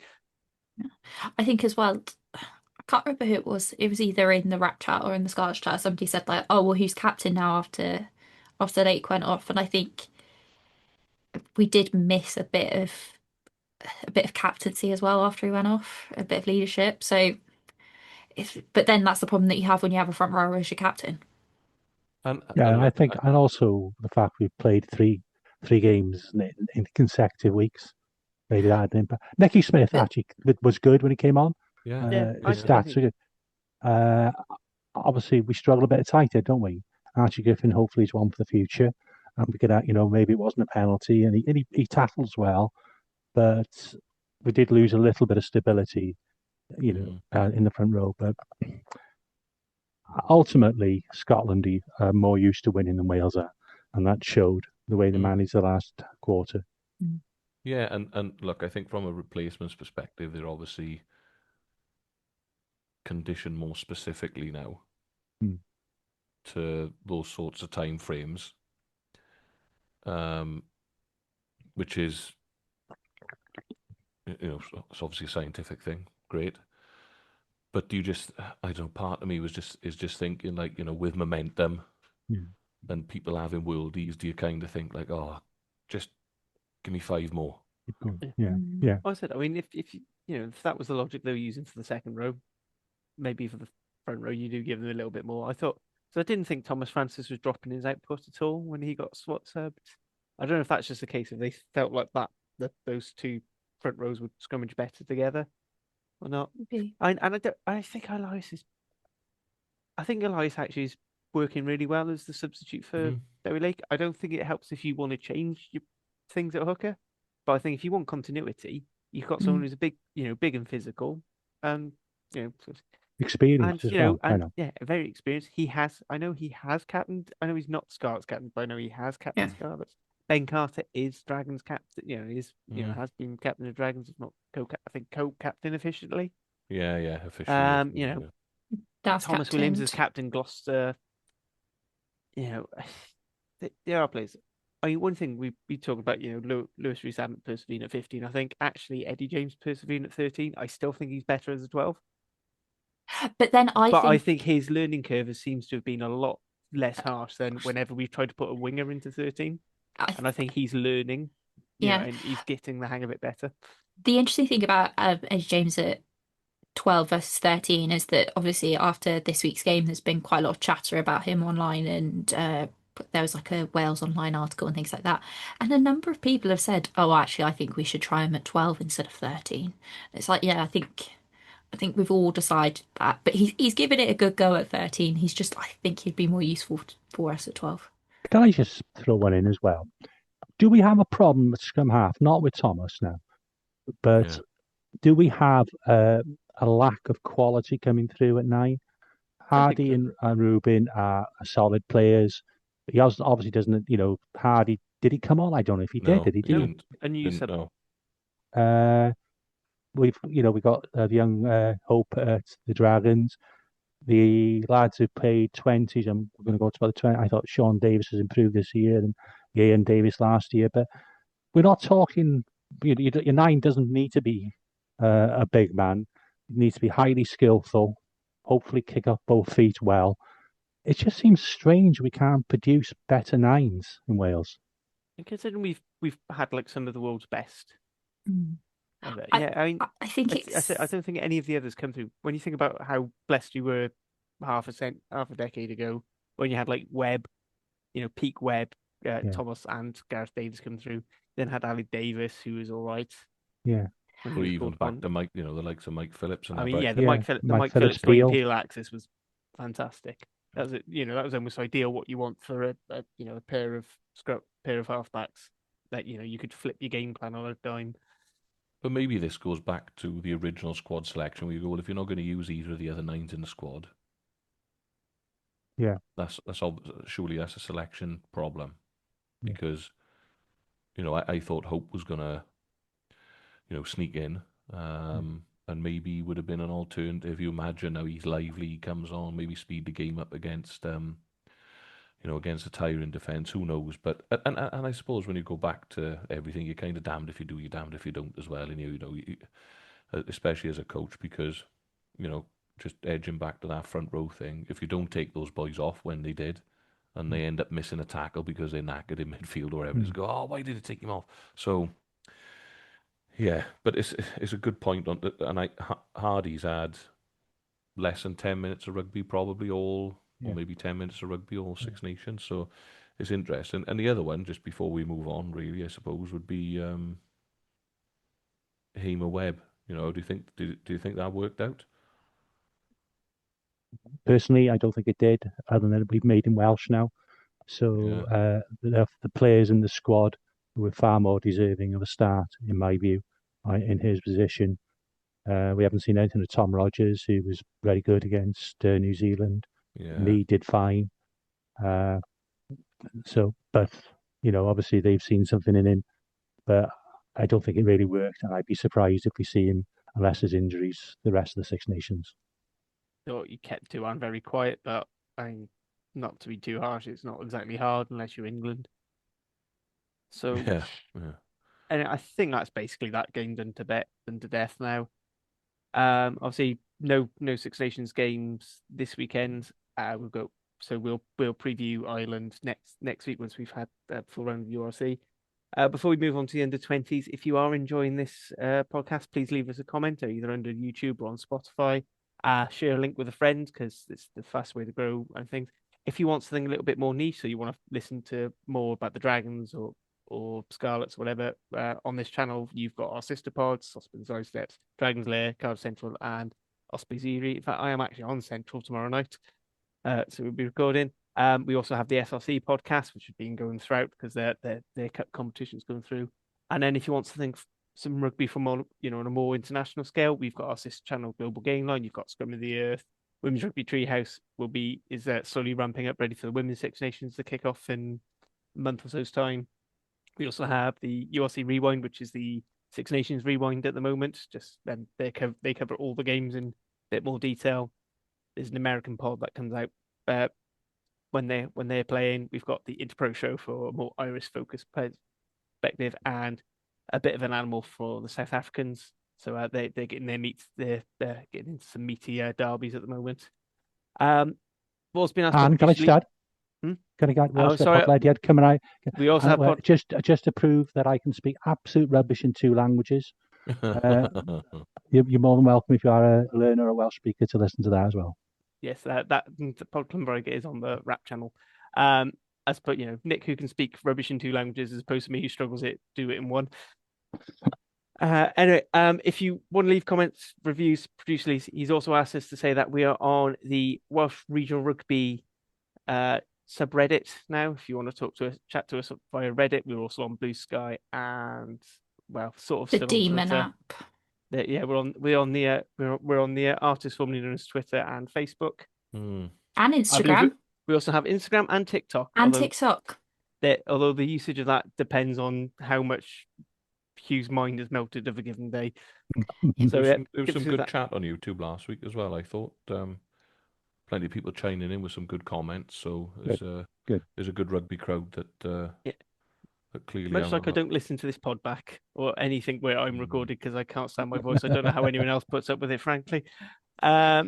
I think as well, I can't remember who it was. It was either in the rap chat or in the Scottish chat. Somebody said like, "Oh well, who's captain now after Lake went off?" And I think we did miss a bit of captaincy as well after he went off, a bit of leadership. So, but then that's the problem that you have when you have a front rower as your captain.
Yeah, I
Look,
think, and also the fact we've played three games in consecutive weeks, maybe that had an impact. Nicky Smith
But
actually was good when he came on.
yeah,
Yeah,
His
I
stats
think
are good. Uh, Obviously, we struggle a bit tighter, don't we? Archie Griffin hopefully is one for the future, and we could, maybe it wasn't a penalty, and he tackles well, but we did lose a little bit of stability,
mm,
in the front row. But ultimately, Scotland are more used to winning than Wales are, and that showed the way they
mm.
managed the last quarter.
Yeah, and look, I think from a replacements perspective, they're obviously conditioned more specifically now
Mm.
to those sorts of time frames, um, which is, it's obviously a scientific thing. Great. But do you just, I don't know, part of me is just thinking like, with momentum
Yeah.
and people having worldies, do you kind of think like, oh, just give me 5 more?
Keep going.
Yeah.
Yeah, yeah.
I said, I mean, if that was the logic they were using for the second row, maybe for the front row, you do give them a little bit more. I thought, so I didn't think Thomas Francis was dropping his output at all when he got SWAT subbed. I don't know if that's just a case of they felt like that those two front rows would scrummage better together or not.
maybe.
I think Elias actually is working really well as the substitute for
Mm.
Derry Lake. I don't think it helps if you want to change your things at hooker, but I think if you want continuity, you've got someone who's a big and physical, and you know,
Experience as well. I know.
yeah, very experienced. I know he has captained. I know he's not Scarlet's captain, but I know he has captained
Yeah.
Scarlet's. Ben Carter is Dragons captain.
Mm.
Has been captain of Dragons, if not co-captain officially.
Yeah, yeah, officially.
That's
Thomas Williams is
captained.
captain Gloucester. You know, there are players. I mean, one thing we talk about, Lewis Rees hadn't persevered at 15. I think actually Eddie James persevered at 13. I still think he's better as a 12.
But then I
But I
think,
think his learning curve seems to have been a lot less harsh than whenever we've tried to put a winger into 13.
I,
And I think he's learning,
yeah,
and he's getting the hang of it better.
the interesting thing about Eddie James at 12 versus 13 is that obviously after this week's game, there's been quite a lot of chatter about him online, and there was like a Wales Online article and things like that. And a number of people have said, "Oh, actually, I think we should try him at 12 instead of 13." It's like, yeah, I think we've all decided that, but he's given it a good go at 13. He's just, I think he'd be more useful for us at 12.
Can I just throw one in as well? Do we have a problem at scrum half? Not with Thomas now, but
Yeah.
do we have a lack of quality coming through at 9?
I think
Hardy
so.
and Rubin are solid players. He obviously doesn't, Hardy, did he come on? I don't know if he did.
No,
Did he?
he
No,
didn't.
a new
Didn't
sub.
know.
Uh, we got the young Hope at the Dragons. The lads who played 20s, and we're going to go to about the 20. I thought Sean Davis has improved this year, and Ian Davis last year. But we're not talking. Your 9 doesn't need to be a big man. It needs to be highly skillful. Hopefully, kick up both feet well. It just seems strange we can't produce better 9s in Wales.
And considering we've had like some of the world's best.
Mm. I
Yeah, I mean,
I think
I don't think any of the others come through. When you think about how blessed you were half a decade ago, when you had like Webb, peak Webb,
Yeah,
Thomas and Gareth Davis come through, then had Ali Davis, who was all right
yeah,
when he
Or
was
even
called
back
upon.
to Mike, the likes of Mike Phillips and
I
that.
mean,
But
yeah,
yeah.
The
Mike
Mike
Phillips
Phillips Dwayne
Peel.
Peel axis was fantastic. That was almost ideal what you want for a pair of halfbacks that you could flip your game plan on a dime.
but maybe this goes back to the original squad selection where you go, well, if you're not going to use either of the other 9s in the squad,
Yeah,
surely that's a selection problem
yeah.
because I thought Hope was gonna sneak in, and maybe would have been an alternative. You imagine now he's lively, he comes on, maybe speed the game up against against a tiring defence. Who knows? But and I suppose when you go back to everything, you're kind of damned if you do, you're damned if you don't as well. And especially as a coach, because just edging back to that front row thing, if you don't take those boys off when they did, and they end up missing a tackle because they're knackered in midfield or whatever,
Mm.
just go, oh, why did you take him off? So yeah, but it's a good point on that, and Hardy's had less than 10 minutes of rugby, probably or
Yeah.
maybe 10 minutes of rugby, all
Yeah.
Six Nations. So it's interesting. And the other one, just before we move on, really, I suppose, would be Hamer Webb. Do you think that worked out?
Personally, I don't think it did, other than we've made him Welsh now.
Yeah,
So the players in the squad were far more deserving of a start, in my view, in his position. We haven't seen anything of Tom Rogers, who was very good against New Zealand.
yeah.
Lee did fine. Uh, but obviously they've seen something in him, but I don't think it really worked. And I'd be surprised if we see him, unless there's injuries, the rest of the Six Nations.
Thought you kept Duan very quiet, but I mean, not to be too harsh, it's not exactly hard unless you're England. So,
Yeah, yeah,
and I think that's basically that game done to death now. Obviously, no Six Nations games this weekend. We'll preview Ireland next week once we've had the full round of URC. Before we move on to the under 20s, if you are enjoying this podcast, please leave us a comment either under YouTube or on Spotify. Share a link with a friend because it's the fast way to grow and things. If you want something a little bit more niche, so you want to listen to more about the Dragons or Scarlets, whatever, on this channel, you've got our sister pods, Osprey's Side Steps, Dragon's Lair, Cardiff Central, and Osprey's Eerie. In fact, I am actually on Central tomorrow night, so we'll be recording. We also have the SRC podcast, which has been going throughout because their cup competition's going through. And then if you want some rugby from on a more international scale, we've got our sister channel, Global Game Line. You've got Scrum of the Earth. Women's Rugby Treehouse is slowly ramping up, ready for the Women's Six Nations to kick off in a month or so's time. We also have the URC Rewind, which is the Six Nations Rewind at the moment. Just then they cover all the games in a bit more detail. There's an American pod that comes out when they're playing. We've got the Interpro show for a more Irish focused perspective, and a bit of an animal for the South Africans. So they're getting their meats. They're getting into some meaty derbies at the moment. What's been asked
And can I just
officially?
add?
Hmm?
Can I get
Oh,
Welsh
sorry.
Pod yet coming out?
We also have
just to prove that I can speak absolute rubbish in 2 languages. You're more than welcome if you are a learner or a Welsh speaker to listen to that as well.
Yes, that Pod Plumberger is on the WRRAP channel. As per Nick, who can speak rubbish in 2 languages, as opposed to me, who struggles to do it in 1. Anyway, if you want to leave comments, reviews, producer Lee, he's also asked us to say that we are on the Welsh Regional Rugby subreddit now. If you want to chat to us via Reddit, we're also on Blue Sky and sort of
The
still
Demon
on Twitter.
app.
We're on the artist formerly known as Twitter and Facebook.
And
I believe
Instagram.
we also have Instagram and TikTok.
And TikTok.
Although the usage of that depends on how much Hugh's mind has melted of a given day.
So
So
there was some good chat on YouTube last week as well. I thought plenty of people chiming in with some good comments. So there's a good rugby crowd that that clearly.
Much like I don't listen to this pod back or anything where I'm recorded because I can't stand my voice. I don't know how anyone else puts up with it, frankly. I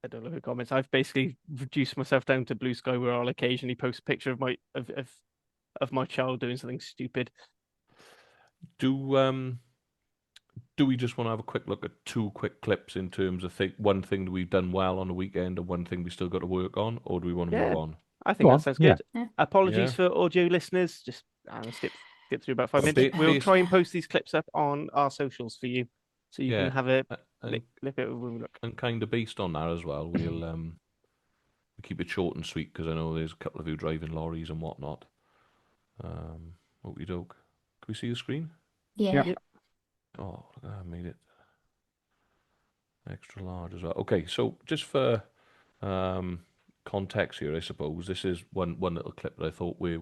don't look at comments. I've basically reduced myself down to Blue Sky, where I'll occasionally post a picture of my child doing something stupid.
Do we just want to have a quick look at 2 quick clips in terms of one thing that we've done well on the weekend and one thing we still got to work on, or do we want to move on?
I think that sounds good.
Yeah.
Apologies for audio listeners. Just skip through about 5 minutes. We'll try and post these clips up on our socials for you, so you can have a look at it when we look. And
kind of based on that as well, we'll keep it short and sweet because I know there's a couple of you driving lorries and whatnot. Okey doke. Can we see the screen?
Yeah.
Yep.
Oh, I made it extra large as well. Okay, so just for context here, I suppose this is one little clip that I thought where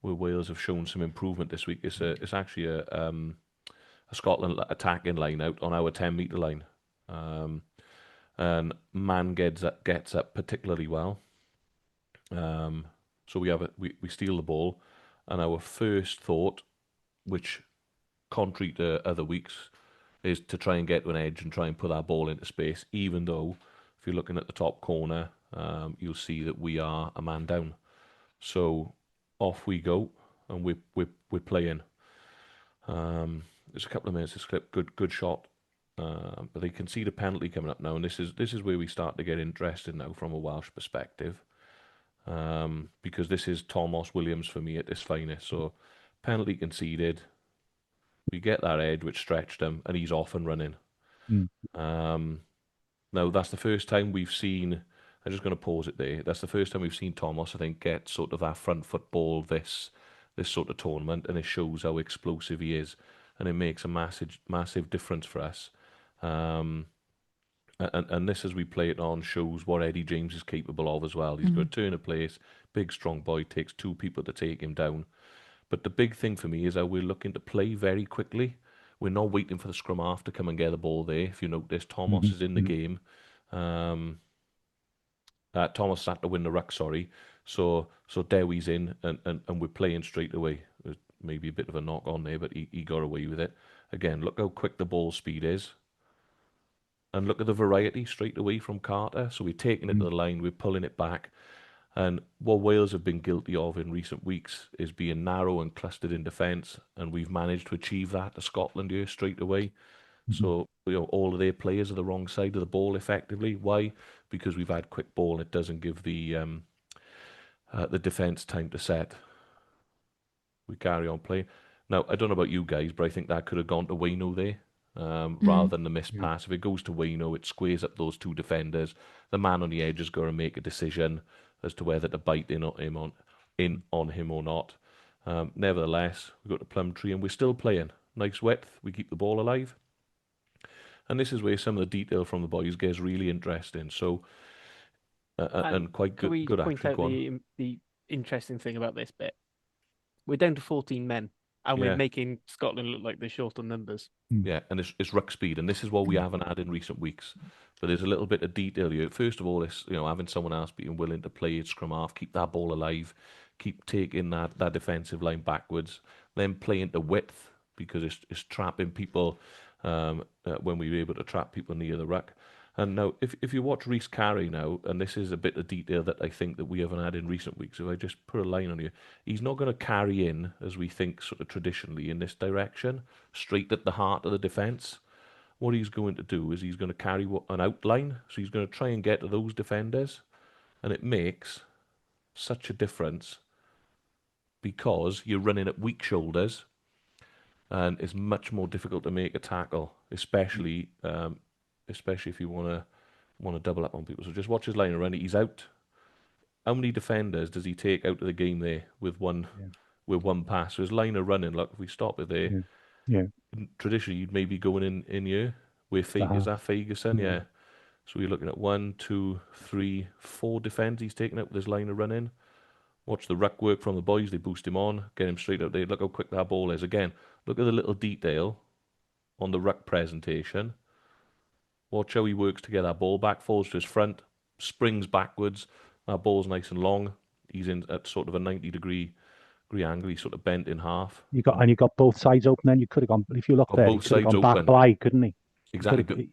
Wales have shown some improvement this week. It's actually a Scotland attacking line out on our 10-meter line, and man gets up particularly well. So we steal the ball, and our first thought, which contrary to other weeks, is to try and get to an edge and try and put that ball into space, even though if you're looking at the top corner, you'll see that we are a man down. So off we go, and we're playing. There's a couple of minutes this clip, good shot, but they concede a penalty coming up now, and this is where we start to get interested now from a Welsh perspective, because this is Thomas Williams for me at this finest. So penalty conceded. We get that edge which stretched him, and he's off and running. Now that's the first time we've seen. I'm just going to pause it there. That's the first time we've seen Thomas, I think, get sort of that front foot ball this sort of tournament, and it shows how explosive he is, and it makes a massive difference for us. And this, as we play it on, shows what Eddie James is capable of as well. He's got a turn of place, big strong boy, takes 2 people to take him down. But the big thing for me is how we're looking to play very quickly. We're not waiting for the scrum half to come and get the ball there. If you notice, Thomas is in the game. Thomas had to win the ruck, sorry. So Dewi's in, and we're playing straight away. There's maybe a bit of a knock on there, but he got away with it. Again, look how quick the ball speed is. And look at the variety straight away from Carter. So we're taking it to the line, we're pulling it back. And what Wales have been guilty of in recent weeks is being narrow and clustered in defence, and we've managed to achieve that to Scotland here straight away. So all of their players are the wrong side of the ball effectively. Why? Because we've had quick ball, and it doesn't give the defence time to set. We carry on playing. Now, I don't know about you guys, but I think that could have gone to Wayno there. Rather than the missed pass. If it goes to Wayno, it squares up those 2 defenders. The man on the edge has got to make a decision as to whether to bite in on him or not. Nevertheless, we've got the plum tree, and we're still playing. Nice width. We keep the ball alive. And this is where some of the detail from the boys gets really interesting. So, and quite good.
Can we point out the interesting thing about this bit? We're down to 14 men. And we're
Yeah.
making Scotland look like they're short on numbers.
Yeah, and it's ruck speed, and this is what we haven't had in recent weeks. But there's a little bit of detail here. First of all, it's having someone else being willing to play it scrum half, keep that ball alive, keep taking that defensive line backwards, then play into width because it's trapping people when we were able to trap people near the ruck. And now, if you watch Reece Carey now, and this is a bit of detail that I think that we haven't had in recent weeks, if I just put a line on you, he's not going to carry in, as we think sort of traditionally, in this direction, straight at the heart of the defence. What he's going to do is he's going to carry an outline, so he's going to try and get to those defenders, and it makes such a difference because you're running at weak shoulders, and it's much more difficult to make a tackle, especially if you want to double up on people. So just watch his line around. He's out. How many defenders does he take out of the game there with one pass? So his line of running, look, if we stop it there,
Yeah.
traditionally you'd maybe going in here. Where is that Ferguson? Yeah. So we're looking at 1, 2, 3, 4 defenders he's taking out with his line of running. Watch the ruck work from the boys. They boost him on, get him straight out there. Look how quick that ball is. Again, look at the little detail on the ruck presentation. Watch how he works to get that ball back, falls to his front, springs backwards. That ball's nice and long. He's in at sort of a 90-degree angle. He's sort of bent in half.
You got both sides open. Then you could have gone. If you look
Got
there, he
both
could have
sides
gone back
open.
wide, couldn't he?
Exactly. But
You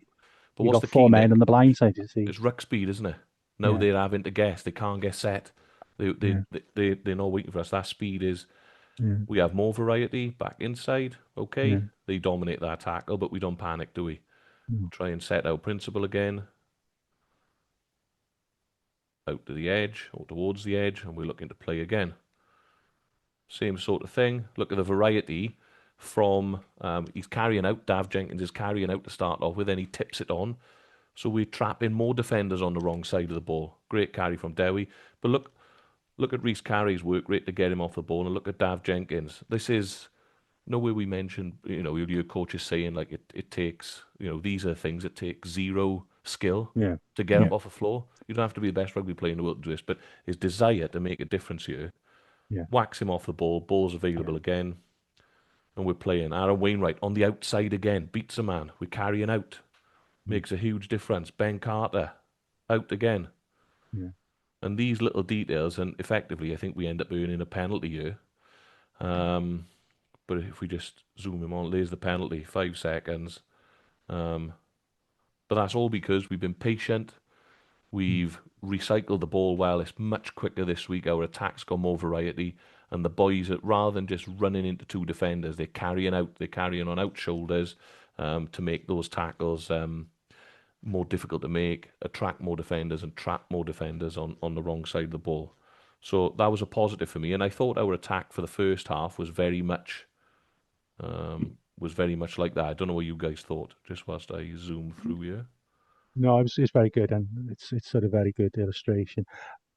what's
got
the
four
key,
men
Nick?
on the blind side. You see,
It's ruck speed, isn't it? Now
Yeah.
they're having to guess. They can't get set. They're not waiting for us. That speed is. We have more variety back inside. Okay, they dominate that tackle, but we don't panic, do we? Try and set our principle again. Out to the edge or towards the edge, and we're looking to play again. Same sort of thing. Look at the variety from he's carrying out. Dav Jenkins is carrying out to start off with, then he tips it on. So we're trapping more defenders on the wrong side of the ball. Great carry from Dewi. But look at Reece Carey's work rate to get him off the ball, and look at Dav Jenkins. This is nowhere we mentioned, your coach is saying like it takes, these are things that take zero skill to get up off the floor. You don't have to be the best rugby player in the world to do this, but his desire to make a difference here, whacks him off the ball's available again, and we're playing. Aaron Wainwright on the outside again, beats a man, we're carrying out, makes a huge difference. Ben Carter, out again. And these little details, and effectively I think we end up earning a penalty here. But if we just zoom him on, there's the penalty, 5 seconds. But that's all because we've been patient. We've recycled the ball well. It's much quicker this week. Our attack's got more variety. And the boys, rather than just running into 2 defenders, they're carrying on out shoulders to make those tackles more difficult to make, attract more defenders and trap more defenders on the wrong side of the ball. So that was a positive for me. And I thought our attack for the first half was very much like that. I don't know what you guys thought, just whilst I zoom through here.
No, it's very good, and it's sort of very good illustration.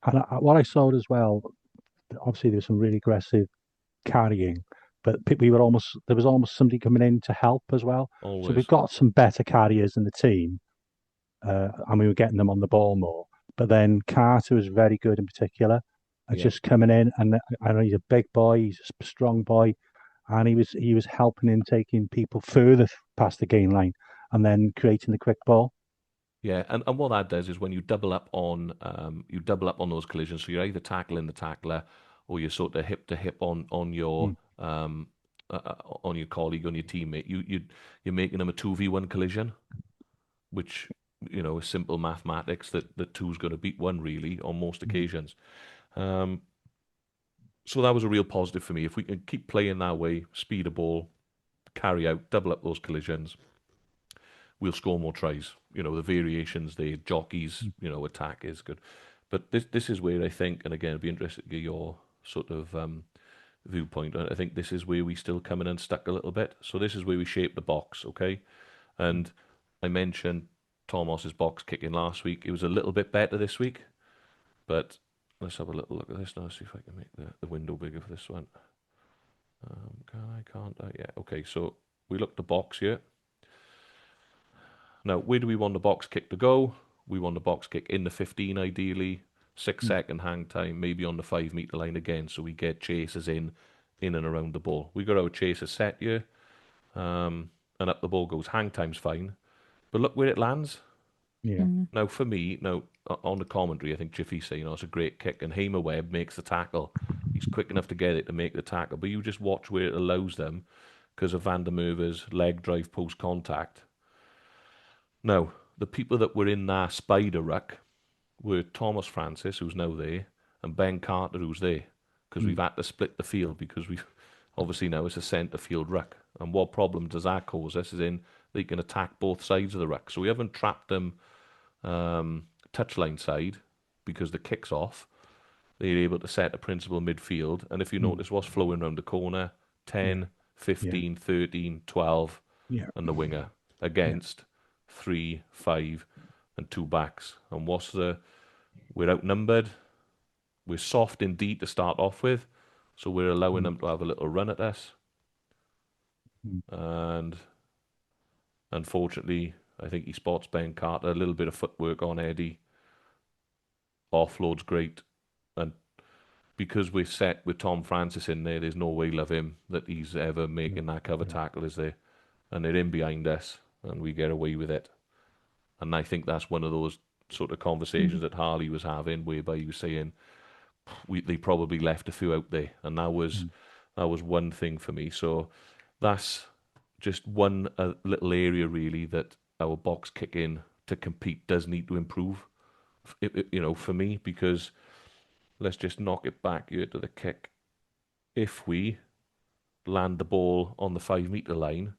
And what I saw as well, obviously there was some really aggressive carrying, but there was almost somebody coming in to help as well.
Always.
So we've got some better carriers in the team, and we were getting them on the ball more. But then Carter was very good in particular, just coming in, and I know he's a big boy, he's a strong boy, and he was helping in taking people further past the gain line, and then creating the quick ball.
Yeah, and what that does is when you double up on those collisions, so you're either tackling the tackler or you're sort of hip to hip on your on your colleague, on your teammate, you're making them a 2v1 collision, which is simple mathematics that two's going to beat one really on most occasions. So that was a real positive for me. If we can keep playing that way, speed a ball, carry out, double up those collisions, we'll score more tries. The variations, the jockeys, attack is good. But this is where I think, and again, I'd be interested to get your sort of viewpoint. I think this is where we still come in unstuck a little bit. So this is where we shape the box, okay? And I mentioned Tomos's box kicking last week. It was a little bit better this week, but let's have a little look at this now, see if I can make the window bigger for this one. Can't I? Yeah, okay, so we look at the box here. Now, where do we want the box kick to go? We want the box kick in the 15 ideally, 6 second hang time, maybe on the 5 metre line again, so we get chasers in in and around the ball. We got our chaser set here, and up the ball goes. Hang time's fine, but look where it lands.
Yeah.
Now, for me, on the commentary, I think Jiffy's saying, it's a great kick, and Hamer Webb makes the tackle. He's quick enough to get it to make the tackle, but you just watch where it allows them because of Van der Merwe's leg drive post contact. Now, the people that were in that spider ruck were Thomas Francis, who's now there, and Ben Carter, who's there, because we've had to split the field because we've obviously now it's a centre field ruck. And what problem does that cause us is in they can attack both sides of the ruck. So we haven't trapped them touchline side because the kick's off. They're able to set a principal midfield. And if you notice what's flowing around the corner, 10, 15, 13, 12, and the winger against 3, 5, and 2 backs. And we're outnumbered. We're soft indeed to start off with. So we're allowing them to have a little run at us. And unfortunately, I think he spots Ben Carter, a little bit of footwork on Eddie. Offload's great. And because we're set with Tom Francis in there, there's no way, love him, that he's ever making that cover tackle, is there? And they're in behind us, and we get away with it. And I think that's one of those sort of conversations that Harley was having, whereby he was saying they probably left a few out there, and that was one thing for me. So that's just one little area really that our box kicking to compete does need to improve. For me, because let's just knock it back here to the kick. If we land the ball on the 5-meter line,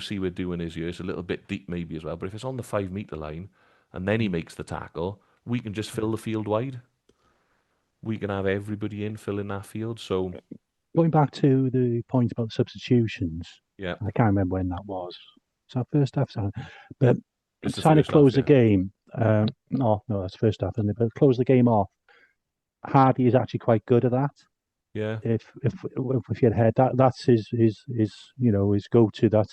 see we're doing his ears a little bit deep maybe as well. But if it's on the 5-meter line and then he makes the tackle, we can just fill the field wide. We can have everybody in filling that field. So
going back to the point about substitutions, I can't remember when that was. So first half, but trying to close the game. No, that's first half, isn't it? But close the game off. Hardy is actually quite good at that.
Yeah.
If you had heard that's his go-to. That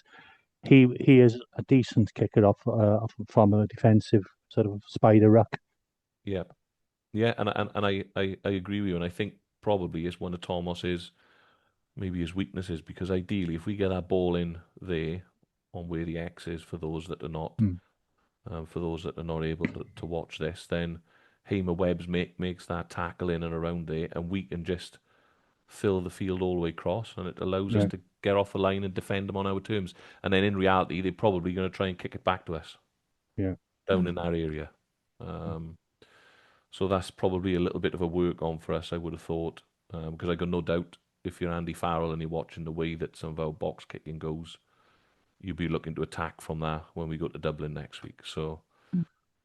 he is a decent kicker off from a defensive sort of spider ruck.
Yeah. Yeah, and I agree with you, and I think probably it's one of Thomas's maybe his weaknesses, because ideally if we get that ball in there on where the X is for those that are not able to watch this, then Hamer Webbs makes that tackle in and around there, and we can just fill the field all the way across, and it allows us to get off the line and defend them on our terms. And then in reality, they're probably going to try and kick it back to us.
Yeah,
down in that area. So that's probably a little bit of a work on for us, I would have thought, because I got no doubt if you're Andy Farrell and you're watching the way that some of our box kicking goes, you'll be looking to attack from that when we go to Dublin next week. So,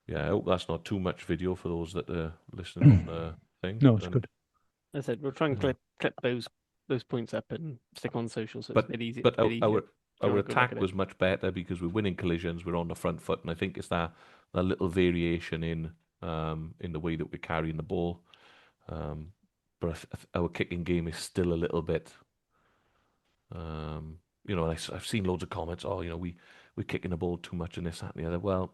yeah, I hope that's not too much video for those that are listening on the thing.
No, it's good.
As I said, we'll try and clip those points up and stick on social, so it's a bit easier.
But our attack was much better because we're winning collisions, we're on the front foot, and I think it's that little variation in the way that we're carrying the ball. But our kicking game is still a little bit, I've seen loads of comments, we're kicking the ball too much and this, that, and the other. Well,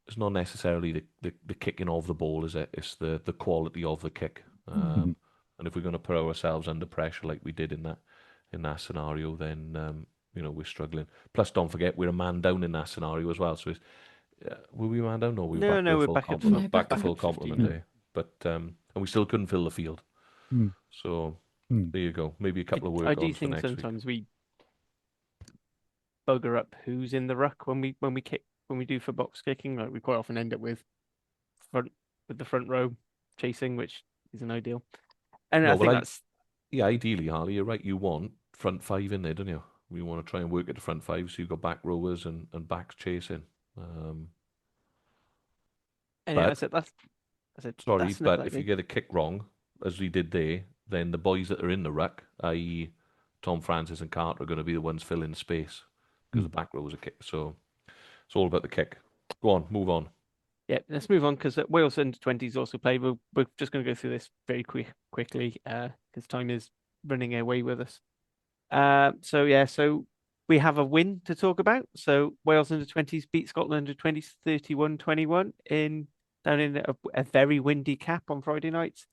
it's not necessarily the kicking of the ball, is it? It's the quality of the kick. And if we're going to put ourselves under pressure like we did in that scenario, then we're struggling. Plus, don't forget we're a man down in that scenario as well. So, were we a man down? No, we're back to full complement there. But and we still couldn't fill the field. So there you go. Maybe a couple of work
I do
ons for
think
next
sometimes we bugger up who's in the ruck when we kick, when we do for box kicking. Like, we quite often end up with the front row chasing, which isn't ideal. And I think that's
ideally, Harley, you're right. You want front five in there, don't you? We want to try and work at the front five, so you've got back rowers and backs chasing. But if you get a kick wrong, as we did there, then the boys that are in the ruck, i.e. Tom Francis and Carter, are going to be the ones filling the space because the back rowers are kicked. So it's all about the kick. Go on, move on.
Yeah, let's move on, because Wales under-20s also played. We're just going to go through this very quickly because time is running away with us. So we have a win to talk about. So Wales under-20s beat Scotland under-20s 31-21 down in a very windy cap on Friday night.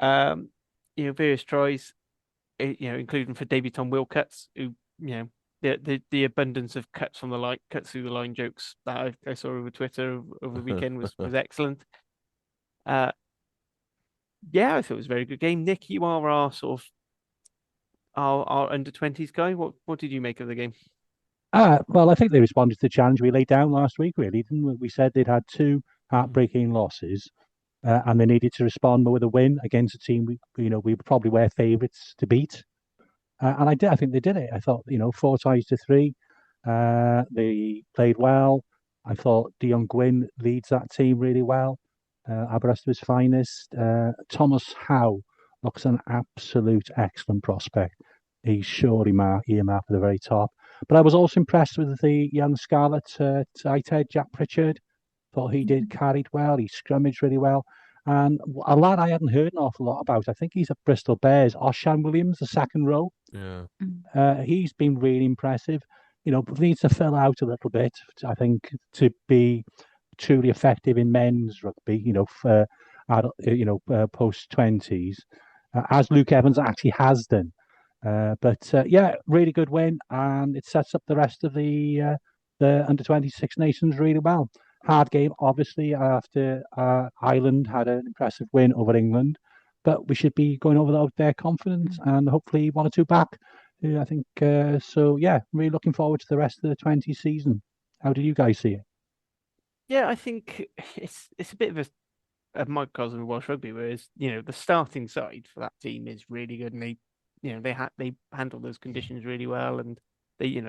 Various tries. including for debutant Will Cuts, who the abundance of cuts from the line, cuts through the line jokes that I saw over Twitter over the weekend was excellent. Yeah, I thought it was a very good game. Nick, you are our sort of our under-20s guy. What did you make of the game?
Well, I think they responded to the challenge we laid down last week, really, didn't we? We said they'd had two heartbreaking losses, and they needed to respond with a win against a team we probably were favourites to beat. And I think they did it. I thought, 4-3. They played well. I thought Dion Gwynn leads that team really well. Aberystwyth's finest. Thomas Howe looks an absolute excellent prospect. He's surely earmarked for the very top. But I was also impressed with the young Scarlet tight head, Jack Pritchard. Thought he did carried well. He scrummaged really well. And a lad I hadn't heard an awful lot about, I think he's at Bristol Bears, Oshan Williams, the second row.
Yeah.
He's been really impressive. But needs to fill out a little bit, I think, to be truly effective in men's rugby, for post 20s, as Luke Evans actually has done. But yeah, really good win, and it sets up the rest of the under 26 nations really well. Hard game, obviously, after Ireland had an impressive win over England, but we should be going over out there confident and hopefully 1 or 2 back. I think so. Yeah, really looking forward to the rest of the 20 season. How do you guys see it?
Yeah, I think it's a bit of a microcosm of Welsh rugby, whereas the starting side for that team is really good, and they handle those conditions really well, and they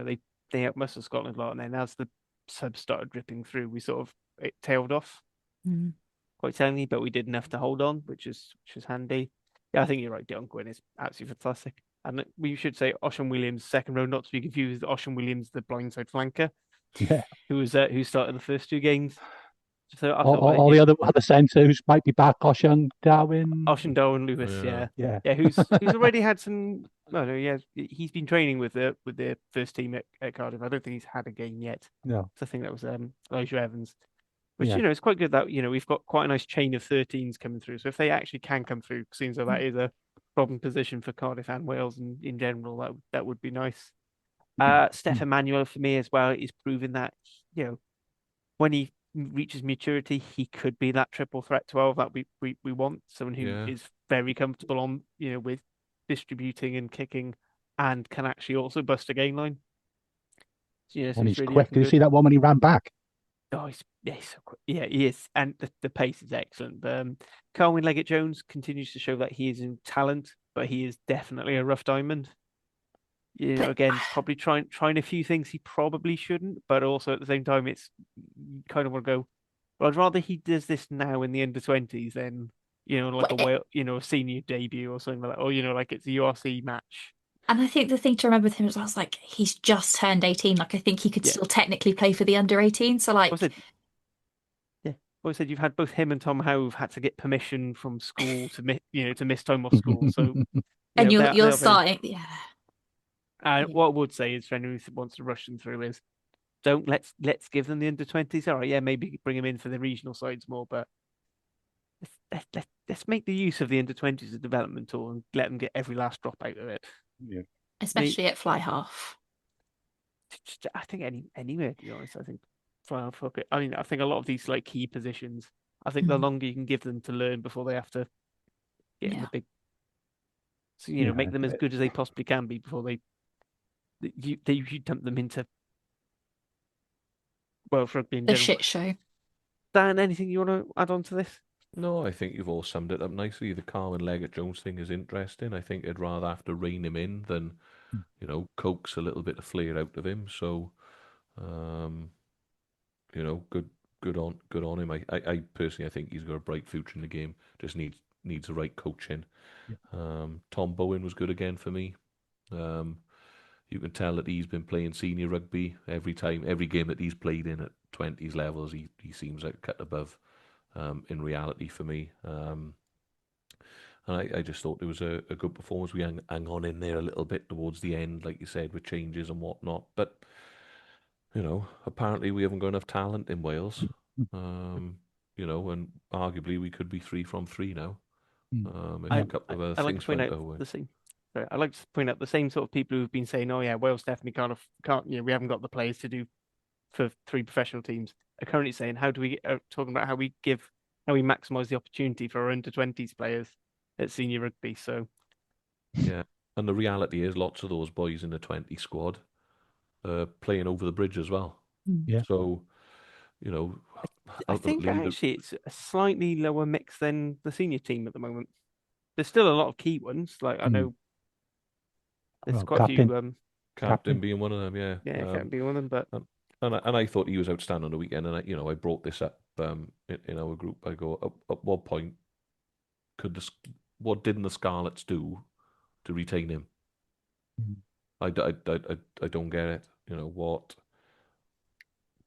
outmuscle Scotland a lot, and then as the subs started dripping through, it tailed off quite suddenly, but we did enough to hold on, which is handy. Yeah, I think you're right. Dion Gwynn is absolutely fantastic, and we should say Oshan Williams second row, not to be confused with Oshan Williams, the blindside flanker,
Yeah,
who started the first 2 games. So I thought
all the other centres might be back. Oshan, Darwin.
Oshan Darwin Lewis,
yeah.
who's already had some. No, yeah, he's been training with the first team at Cardiff. I don't think he's had a game yet.
No,
So I think that was Elijah Evans, which
yeah.
it's quite good that we've got quite a nice chain of 13s coming through. So if they actually can come through, seems like that is a problem position for Cardiff and Wales and in general, that would be nice. Stefan Manuel for me as well is proving that when he reaches maturity, he could be that triple threat 12 that we want. Someone who is very comfortable on with distributing and kicking, and can actually also bust a gain line. So,
And he's
really
quick. Did you see that one when he ran back?
Oh, he's so quick. Yeah, he is, and the pace is excellent. Carwyn Leggett-Jones continues to show that he is in talent, but he is definitely a rough diamond. Again, probably trying a few things he probably shouldn't, but also at the same time, it's you kind of want to go. Well, I'd rather he does this now in the under-20s than like a senior debut or something like that, or like it's a URC match.
And I think the thing to remember with him is, I was like, he's just turned 18. Like, I think he could still technically play for the under 18. So, like,
I said you've had both him and Tom Howe who've had to get permission from school to miss time off school. So,
and you're starting, yeah.
And what I would say is, for anyone who wants to rush them through, is let's give them the under-20s. All right, yeah, maybe bring them in for the regional sides more, but let's make the use of the under-20s as a development tool and let them get every last drop out of it.
Yeah,
especially at fly half.
I think anywhere, to be honest. I think fly half. I mean, I think a lot of these like key positions. I think the longer you can give them to learn before they have to get in the big. So make them as good as they possibly can be before you dump them into Welsh rugby in
the
general.
shit show.
Dan, anything you want to add on to this?
No, I think you've all summed it up nicely. The Carwyn Leggett-Jones thing is interesting. I think I'd rather have to rein him in than, coax a little bit of flair out of him. So, good on him. I personally, I think he's got a bright future in the game. Just needs the right coaching.
Yeah.
Tom Bowen was good again for me. You can tell that he's been playing senior rugby every game that he's played in at 20s levels. He seems like cut above in reality for me. And I just thought it was a good performance. We hang on in there a little bit towards the end, like you said, with changes and whatnot. But, apparently we haven't got enough talent in Wales. And arguably we could be 3 from 3 now.
I like to point out the But I'd like to point out the same sort of people who've been saying, "Oh yeah, Wales definitely can't, we haven't got the players to do for 3 professional teams," are currently saying, "How do we talking about how we maximise the opportunity for our under 20s players at senior rugby?" So
Yeah. And the reality is, lots of those boys in the 20 squad are playing over the bridge as well.
Yeah.
So, you know,
I think
ultimately,
actually it's a slightly lower mix than the senior team at the moment. There's still a lot of key ones. Like I know there's
Well,
quite a few.
captain being one of them, yeah.
Yeah, can't be one of them, but
And I thought he was outstanding on the weekend. And I brought this up in our group. I go, at what point what didn't the Scarlets do to retain him?
Mm.
I don't get it. What?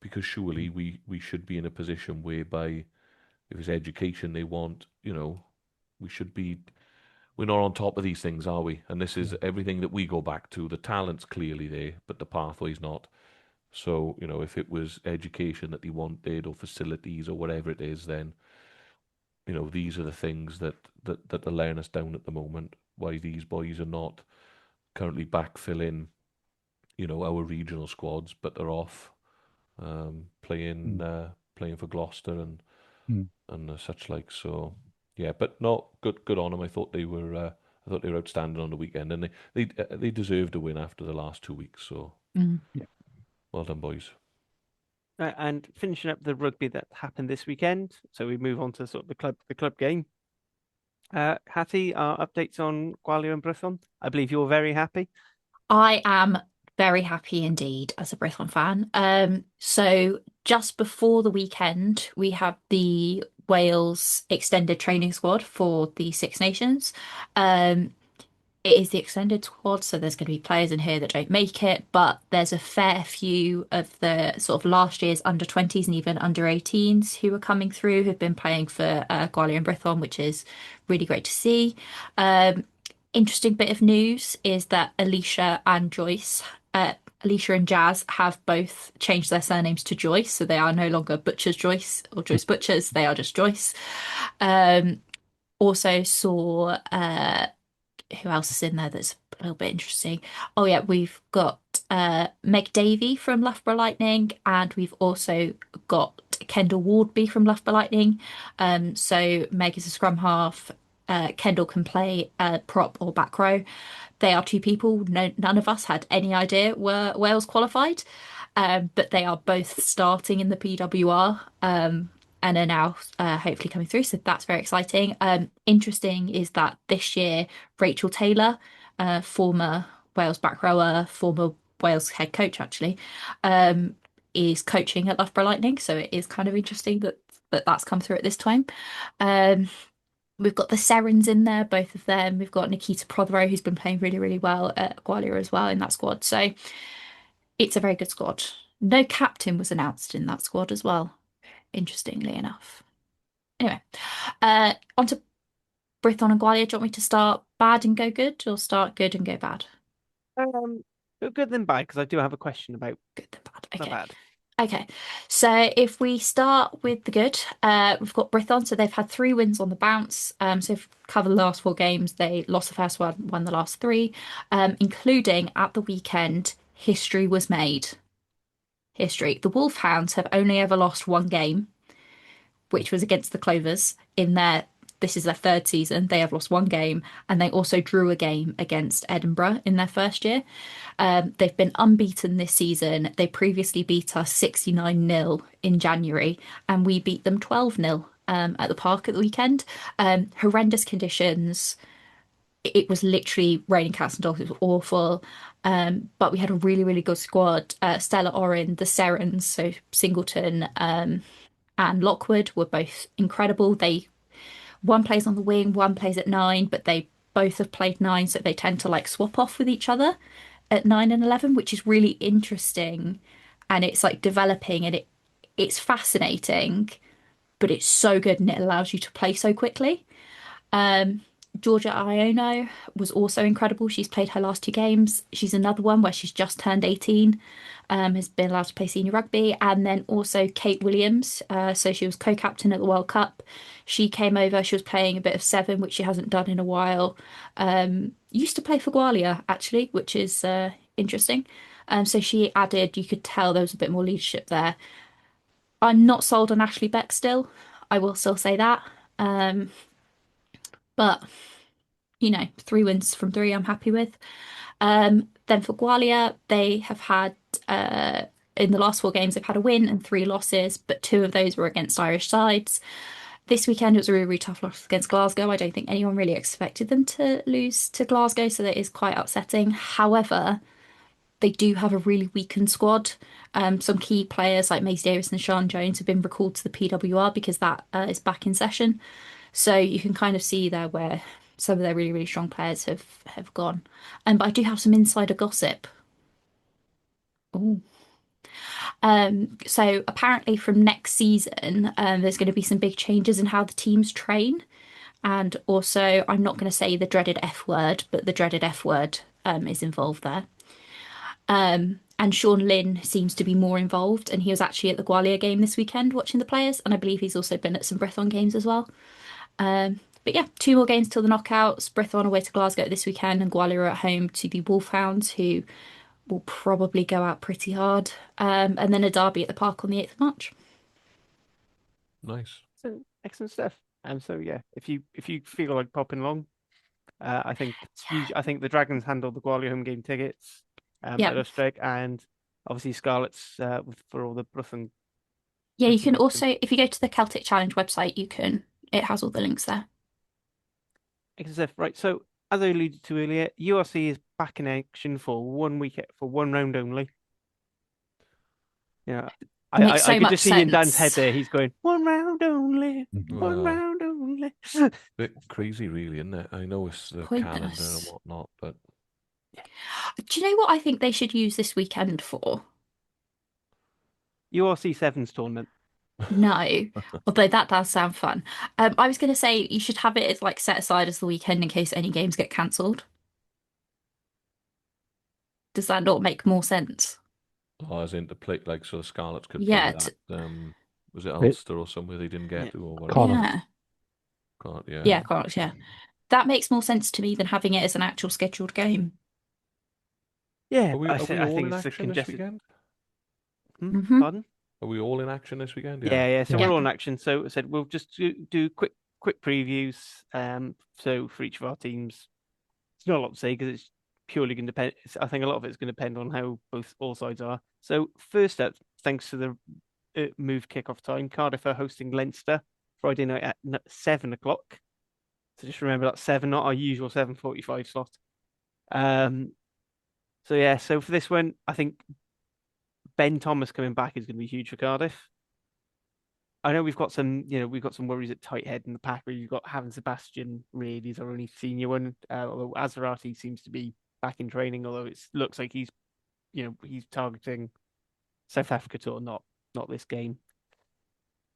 Because surely we should be in a position whereby if it's education they want, we should be. We're not on top of these things, are we? And this is everything that we go back to. The talent's clearly there, but the pathway's not. So, if it was education that they wanted or facilities or whatever it is, then, these are the things that are laying us down at the moment. Why these boys are not currently backfilling, our regional squads, but they're off playing for Gloucester and such like. So yeah, but not good on them. I thought they were outstanding on the weekend, and they deserved a win after the last 2 weeks. So
Yeah.
well done, boys.
and finishing up the rugby that happened this weekend. So we move on to sort of the club game. Hattie, our updates on Gwalia and Brython. I believe you're very happy.
I am very happy indeed as a Brython fan. So just before the weekend, we have the Wales extended training squad for the Six Nations. Um, it is the extended squad, so there's going to be players in here that don't make it, but there's a fair few of the sort of last year's under 20s and even under 18s who are coming through, who've been playing for Gwalia and Brython, which is really great to see. Um, Interesting bit of news is that Alicia and Jazz have both changed their surnames to Joyce, so they are no longer Butchers Joyce or Joyce Butchers, they are just Joyce. Um, Also saw who else is in there that's a little bit interesting. Oh yeah, we've got Meg Davey from Loughborough Lightning, and we've also got Kendall Wardby from Loughborough Lightning. So Meg is a scrum half. Kendall can play prop or back row. They are two people none of us had any idea were Wales qualified, but they are both starting in the PWR. And are now hopefully coming through. So that's very exciting. Interesting is that this year, Rachel Taylor, former Wales back rower, former Wales head coach actually, is coaching at Loughborough Lightning. So it is kind of interesting that's come through at this time. Um, we've got the Serens in there, both of them. We've got Nikita Prothero, who's been playing really, really well at Gwalia as well in that squad. So it's a very good squad. No captain was announced in that squad as well, interestingly enough. Anyway, on to Brython and Gwalia. Do you want me to start bad and go good, or start good and go bad?
Good then bad, because I do have a question about
Good then bad.
the
Okay.
bad.
Okay. So if we start with the good, we've got Brython. So they've had 3 wins on the bounce. So if we cover the last 4 games, they lost the first one, won the last 3, including at the weekend, history was made. History. The Wolfhounds have only ever lost 1 game, which was against the Clovers this is their 3rd season. They have lost 1 game, and they also drew a game against Edinburgh in their first year. They've been unbeaten this season. They previously beat us 69-0 in January, and we beat them 12-0 at the park at the weekend. Horrendous conditions. It was literally raining cats and dogs. It was awful. But we had a really, really good squad. Stella Orin, the Serens, so Singleton, and Lockwood were both incredible. One plays on the wing, one plays at 9, but they both have played 9, so they tend to like swap off with each other at 9 and 11, which is really interesting. And it's like developing, and it's fascinating, but it's so good and it allows you to play so quickly. Georgia Iono was also incredible. She's played her last 2 games. She's another one where she's just turned 18, has been allowed to play senior rugby. And then also Kate Williams. So she was co-captain at the World Cup. She came over. She was playing a bit of seven, which she hasn't done in a while. Used to play for Gwalia actually, which is interesting. So she added. You could tell there was a bit more leadership there. I'm not sold on Ashley Beck still. I will still say that. Um, but 3 wins from three, I'm happy with. Then for Gwalia, they have had in the last 4 games, they've had a win and 3 losses, but 2 of those were against Irish sides. This weekend, it was a really, really tough loss against Glasgow. I don't think anyone really expected them to lose to Glasgow, so that is quite upsetting. However, they do have a really weakened squad. Some key players like Maisie Davis and Sean Jones have been recalled to the PWR because that is back in session. So you can kind of see there where some of their really, really strong players have gone. But I do have some insider gossip. Ooh. So apparently from next season, there's going to be some big changes in how the teams train. And also, I'm not going to say the dreaded F word, but the dreaded F word is involved there. And Sean Lynn seems to be more involved, and he was actually at the Gwalia game this weekend watching the players, and I believe he's also been at some Brython games as well. But yeah, 2 more games till the knockouts. Brython away to Glasgow this weekend, and Gwalia are at home to the Wolfhounds, who will probably go out pretty hard. And then a derby at the park on the 8th of March.
Nice.
So excellent stuff. So yeah, if you feel like popping along, I think I think the Dragons handled the Gwalia home game tickets at
Yeah.
Ustreg, and obviously Scarlets for all the Brython.
Yeah, you can
Brython
also, if you go to the Celtic Challenge website, it has all the links there.
excellent stuff. Right, so as I alluded to earlier, URC is back in action for 1 week for 1 round only. Yeah,
Makes so
I could
much
just see in Dan's head
sense.
there. He's going 1 round only,
Mhm.
1 round only.
Bit crazy, really, isn't it? I know it's the calendar and
Pointless.
whatnot, but
Do you know what I think they should use this weekend for?
URC Sevens tournament.
No, although that does sound fun. I was going to say you should have it as like set aside as the weekend in case any games get cancelled. Does that not make more sense?
as in to play, like, so the Scarlets could
Yeah,
play that. Was it
It,
Ulster or somewhere they didn't
Yeah.
get to or whatever?
Connacht.
yeah,
God, yeah.
yeah, correct, yeah. That makes more sense to me than having it as an actual scheduled game.
Yeah,
Are we
I
all
think
in
it's the
action this
congested.
weekend?
Pardon?
Are we all in action this weekend?
Yeah. So
Yeah.
we're all in action. So I said we'll just do quick previews. So for each of our teams, it's not a lot to say because it's purely going to depend. I think a lot of it's going to depend on how all sides are. So first up, thanks to the move kickoff time, Cardiff are hosting Leinster Friday night at 7 o'clock. So just remember that 7, not our usual 7:45 slot. So yeah, so for this one, I think Ben Thomas coming back is going to be huge for Cardiff. I know we've got some worries at tight head in the pack where you've got Having Sebastian really is our only senior one. Although Azarati seems to be back in training, although it looks like he's targeting South Africa tour, not this game.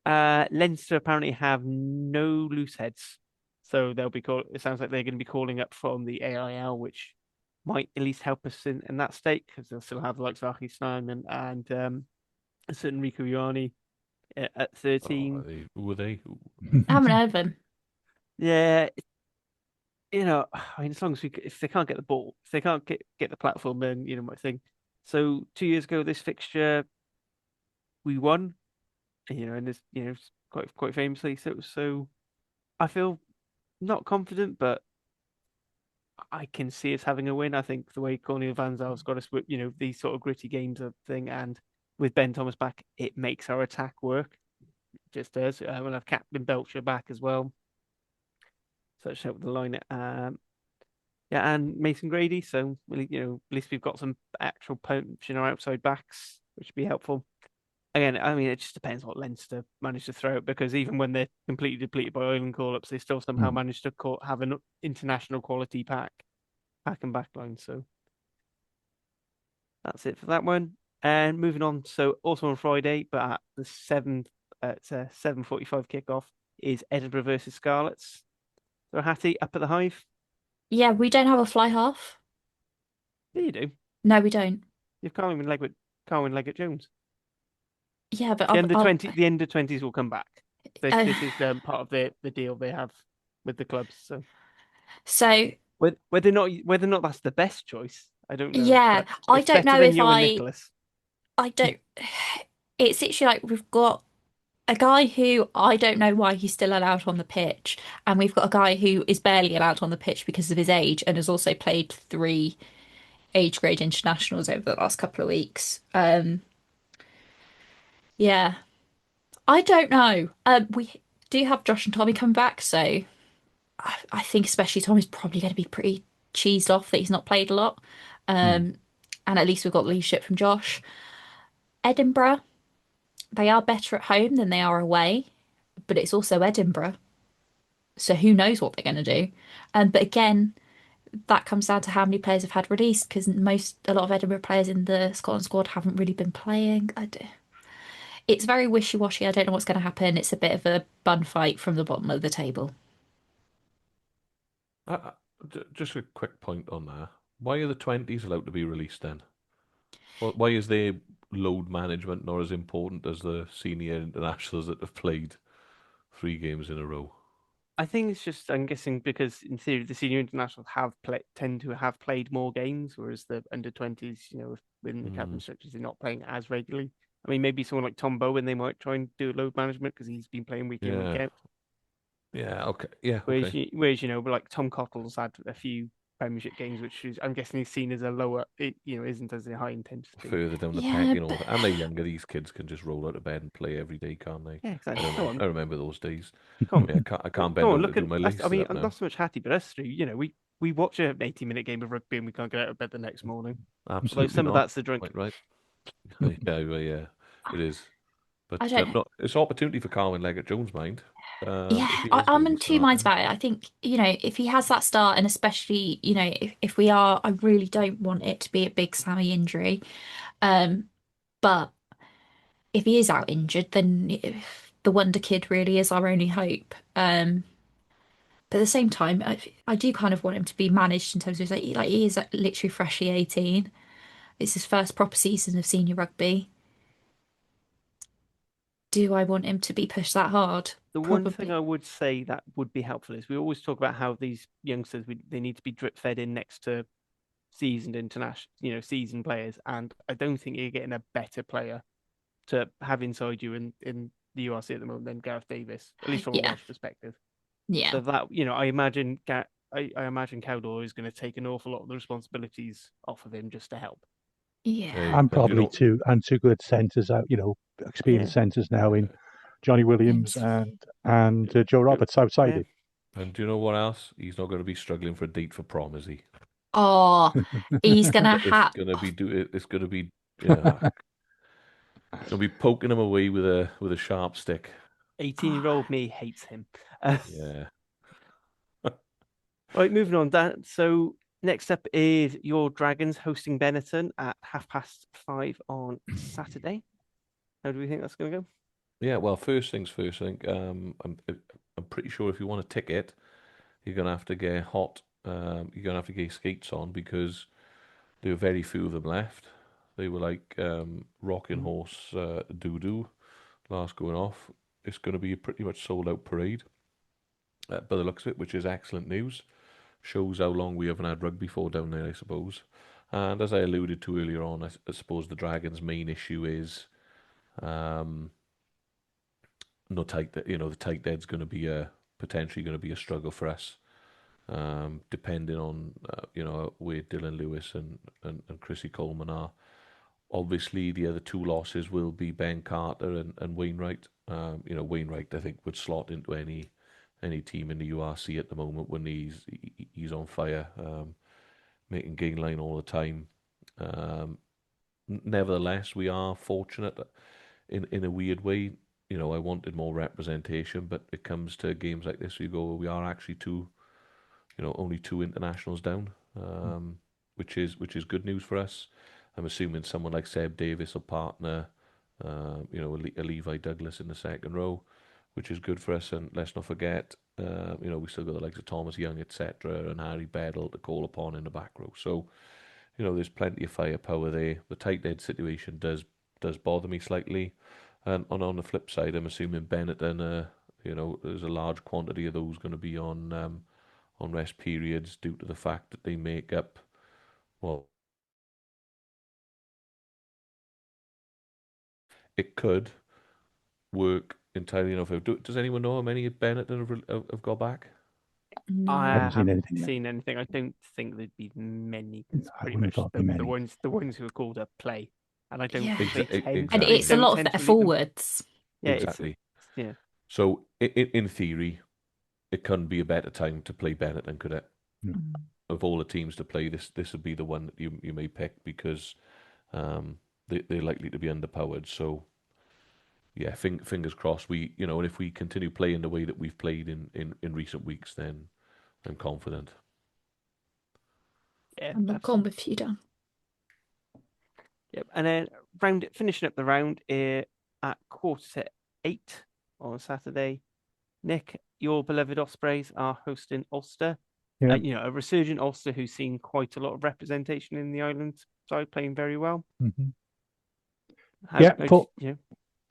Leinster apparently have no loose heads, so it sounds like they're going to be calling up from the AIL, which might at least help us in that state because they'll still have the likes of Aki Snyman and a certain Riku Ioane at 13.
Who are they?
I haven't heard of them.
Yeah, I mean, as long as if they can't get the ball, if they can't get the platform, then my thing. So 2 years ago, this fixture we won, and this quite famously. So I feel not confident, but I can see us having a win. I think the way Cornel Van Zaal's got us with these sort of gritty games of thing, and with Ben Thomas back, it makes our attack work. It just does. We'll have Captain Belcher back as well. So let's help the line. Yeah, and Mason Grady. So at least we've got some actual punch in our outside backs, which would be helpful. Again, I mean, it just depends what Leinster manage to throw out because even when they're completely depleted by Island call-ups, they still somehow manage to have an international quality pack and back line. So that's it for that one. And moving on, so also on Friday, but at the 7:45 kickoff is Edinburgh versus Scarlets. So Hattie up at the Hive.
Yeah, we don't have a fly half.
Yeah, you do.
No, we don't.
You've Carwyn Leggett Jones.
Yeah, but
The under 20s will come back. This is part of the deal they have with the clubs.
So
Whether or not that's the best choice, I don't know.
yeah,
But
I
it's
don't
better
know
than
if
you and Nicholas.
I don't. It's literally like we've got a guy who I don't know why he's still allowed on the pitch, and we've got a guy who is barely allowed on the pitch because of his age and has also played 3 age grade internationals over the last couple of weeks. Yeah, I don't know. We do have Josh and Tommy come back, so I think especially Tommy's probably going to be pretty cheesed off that he's not played a lot. And at least we've got leadership from Josh. Edinburgh, they are better at home than they are away, but it's also Edinburgh. So who knows what they're going to do? But again, that comes down to how many players have had released because a lot of Edinburgh players in the Scotland squad haven't really been playing. It's very wishy-washy. I don't know what's going to happen. It's a bit of a bun fight from the bottom of the table.
Uh, just a quick point on that. Why are the 20s allowed to be released then? Why is their load management not as important as the senior internationals that have played 3 games in a row?
I think it's just, I'm guessing, because in theory the senior internationals tend to have played more games, whereas the under 20s, within the cabin structures, they're not playing as regularly. I mean, maybe someone like Tom Bowen, they might try and do load management because he's been playing week in, week
Yeah.
out.
Yeah. Okay. Yeah.
Whereas,
Okay.
but like Tom Cottle's had a few Premiership games, which is, I'm guessing, is seen as a lower, isn't as a high intensity.
Further down the
Yeah,
pecking
but
order, and they're younger. These kids can just roll out of bed and play every day, can't they?
Yeah,
I
exactly.
don't
Come
know.
on,
I remember those days.
come
Yeah,
on.
I can't bend
Come on,
over to
look
do
at
my
us. I
laces
mean,
up now.
not so much Hattie, but us three. We watch an 80-minute game of rugby and we can't get out of bed the next morning. Although
Absolutely
some of
not.
that's the drink.
Quite right. Yeah, yeah, it is. But
I don't.
no, it's opportunity for Carwyn Leggett-Jones, mind.
Yeah,
If he is
I'm
going to be
in two minds
starting.
about it. I think, if he has that start, and especially, if we are, I really don't want it to be a big Sammy injury. But if he is out injured, then the Wonder Kid really is our only hope. But at the same time, I do kind of want him to be managed in terms of like he is literally freshly 18. It's his first proper season of senior rugby. Do I want him to be pushed that hard?
The one thing
Probably.
I would say that would be helpful is we always talk about how these youngsters they need to be drip fed in next to seasoned international, seasoned players, and I don't think you're getting a better player to have inside you in the URC at the moment than Gareth Davis, at least from a
Yeah,
Welsh perspective.
yeah,
So that I imagine I imagine Cowdor is going to take an awful lot of the responsibilities off of him just to help.
yeah,
And
And
probably two good centres out,
Yeah,
experienced centres now in Johnny Williams
Williams.
and Joe Roberts outside
yeah.
him.
and do you know what else? He's not going to be struggling for a date for prom, is he?
Oh, he's gonna
It's
have.
going to be It's going to be yeah. Gonna be poking him away with a sharp stick.
18-year-old me hates him. Uh,
Yeah.
right, moving on. So next up is your Dragons hosting Benetton at 5:30 on Saturday. How do we think that's going to go?
Yeah, well, first things first, I think I'm pretty sure if you want a ticket, you're gonna have to get hot. You're gonna have to get skates on because there are very few of them left. They were like Rocking Horse Doo Doo last going off. It's going to be a pretty much sold out parade by the looks of it, which is excellent news. Shows how long we haven't had rugby for down there, I suppose. And as I alluded to earlier on, I suppose the Dragons' main issue is um, no tight. The tight dead's going to be potentially going to be a struggle for us, depending on where Dylan Lewis and Chrissy Coleman are. Obviously, the other two losses will be Ben Carter and Wainwright. Wainwright, I think, would slot into any team in the URC at the moment when he's on fire, making gain line all the time. Nevertheless, we are fortunate in a weird way. I wanted more representation, but it comes to games like this, we are actually only 2 internationals down, which is good news for us. I'm assuming someone like Seb Davis will partner, a Levi Douglas in the second row, which is good for us. And let's not forget, we still got the likes of Thomas Young, etc., and Harry Beddle to call upon in the back row. So, there's plenty of firepower there. The tight end situation does bother me slightly. And on the flip side, I'm assuming Benetton there's a large quantity of those going to be on rest periods due to the fact that they make up, well, it could work entirely enough. Does anyone know how many Benetton have got back?
I
I haven't seen
haven't
anything yet.
seen anything. I don't think there'd be many. It's
I
pretty
wouldn't
much
have thought there'd be
the
many.
ones who are called up play, and I don't
Yeah.
think they tend
And
Exactly.
it's
they
a
don't
lot of
tend
their
to release them.
forwards.
Yeah,
Exactly.
yeah.
So in theory, it couldn't be a better time to play Benetton, could it?
No.
Of all the teams to play, this would be the one that you may pick because they're likely to be underpowered. So yeah, fingers crossed. And if we continue playing the way that we've played in recent weeks, then I'm confident.
Yeah,
I'm not gone
absolutely.
with you, Dan.
Yep. And then finishing up the round at 7:45 on Saturday. Nick, your beloved Ospreys are hosting Ulster.
Yeah.
A resurgent Ulster who's seen quite a lot of representation in the island side, playing very well.
Mm-hmm.
How,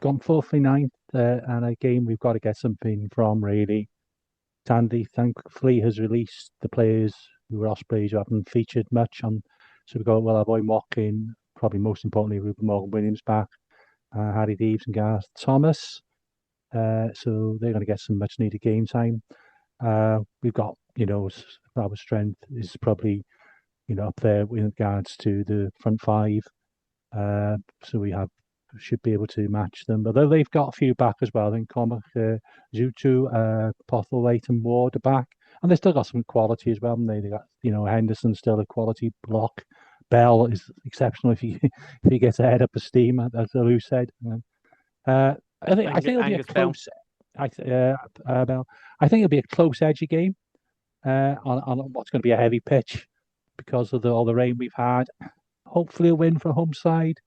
Gone 4th-9th, and again we've got to get something from really. Tandy thankfully has released the players who were Ospreys who haven't featured much on. So we'll have Owen Watkin, probably most importantly Reuben Morgan Williams back, Harry Deves and Gareth Thomas. So they're going to get some much needed game time. We've got, our strength is probably, up there with regards to the front five. So we should be able to match them. Although they've got a few back as well. I think Cormac, Zutu, Pothwaite and Ward are back. And they've still got some quality as well. And they got, Henderson still a quality block. Bell is exceptional if he if he gets ahead up a steam, as Lou said. I think it'll be a
Angus Bell.
close. Bell. I think it'll be a close, edgy game on what's going to be a heavy pitch because of all the rain we've had. Hopefully, a win for a home side.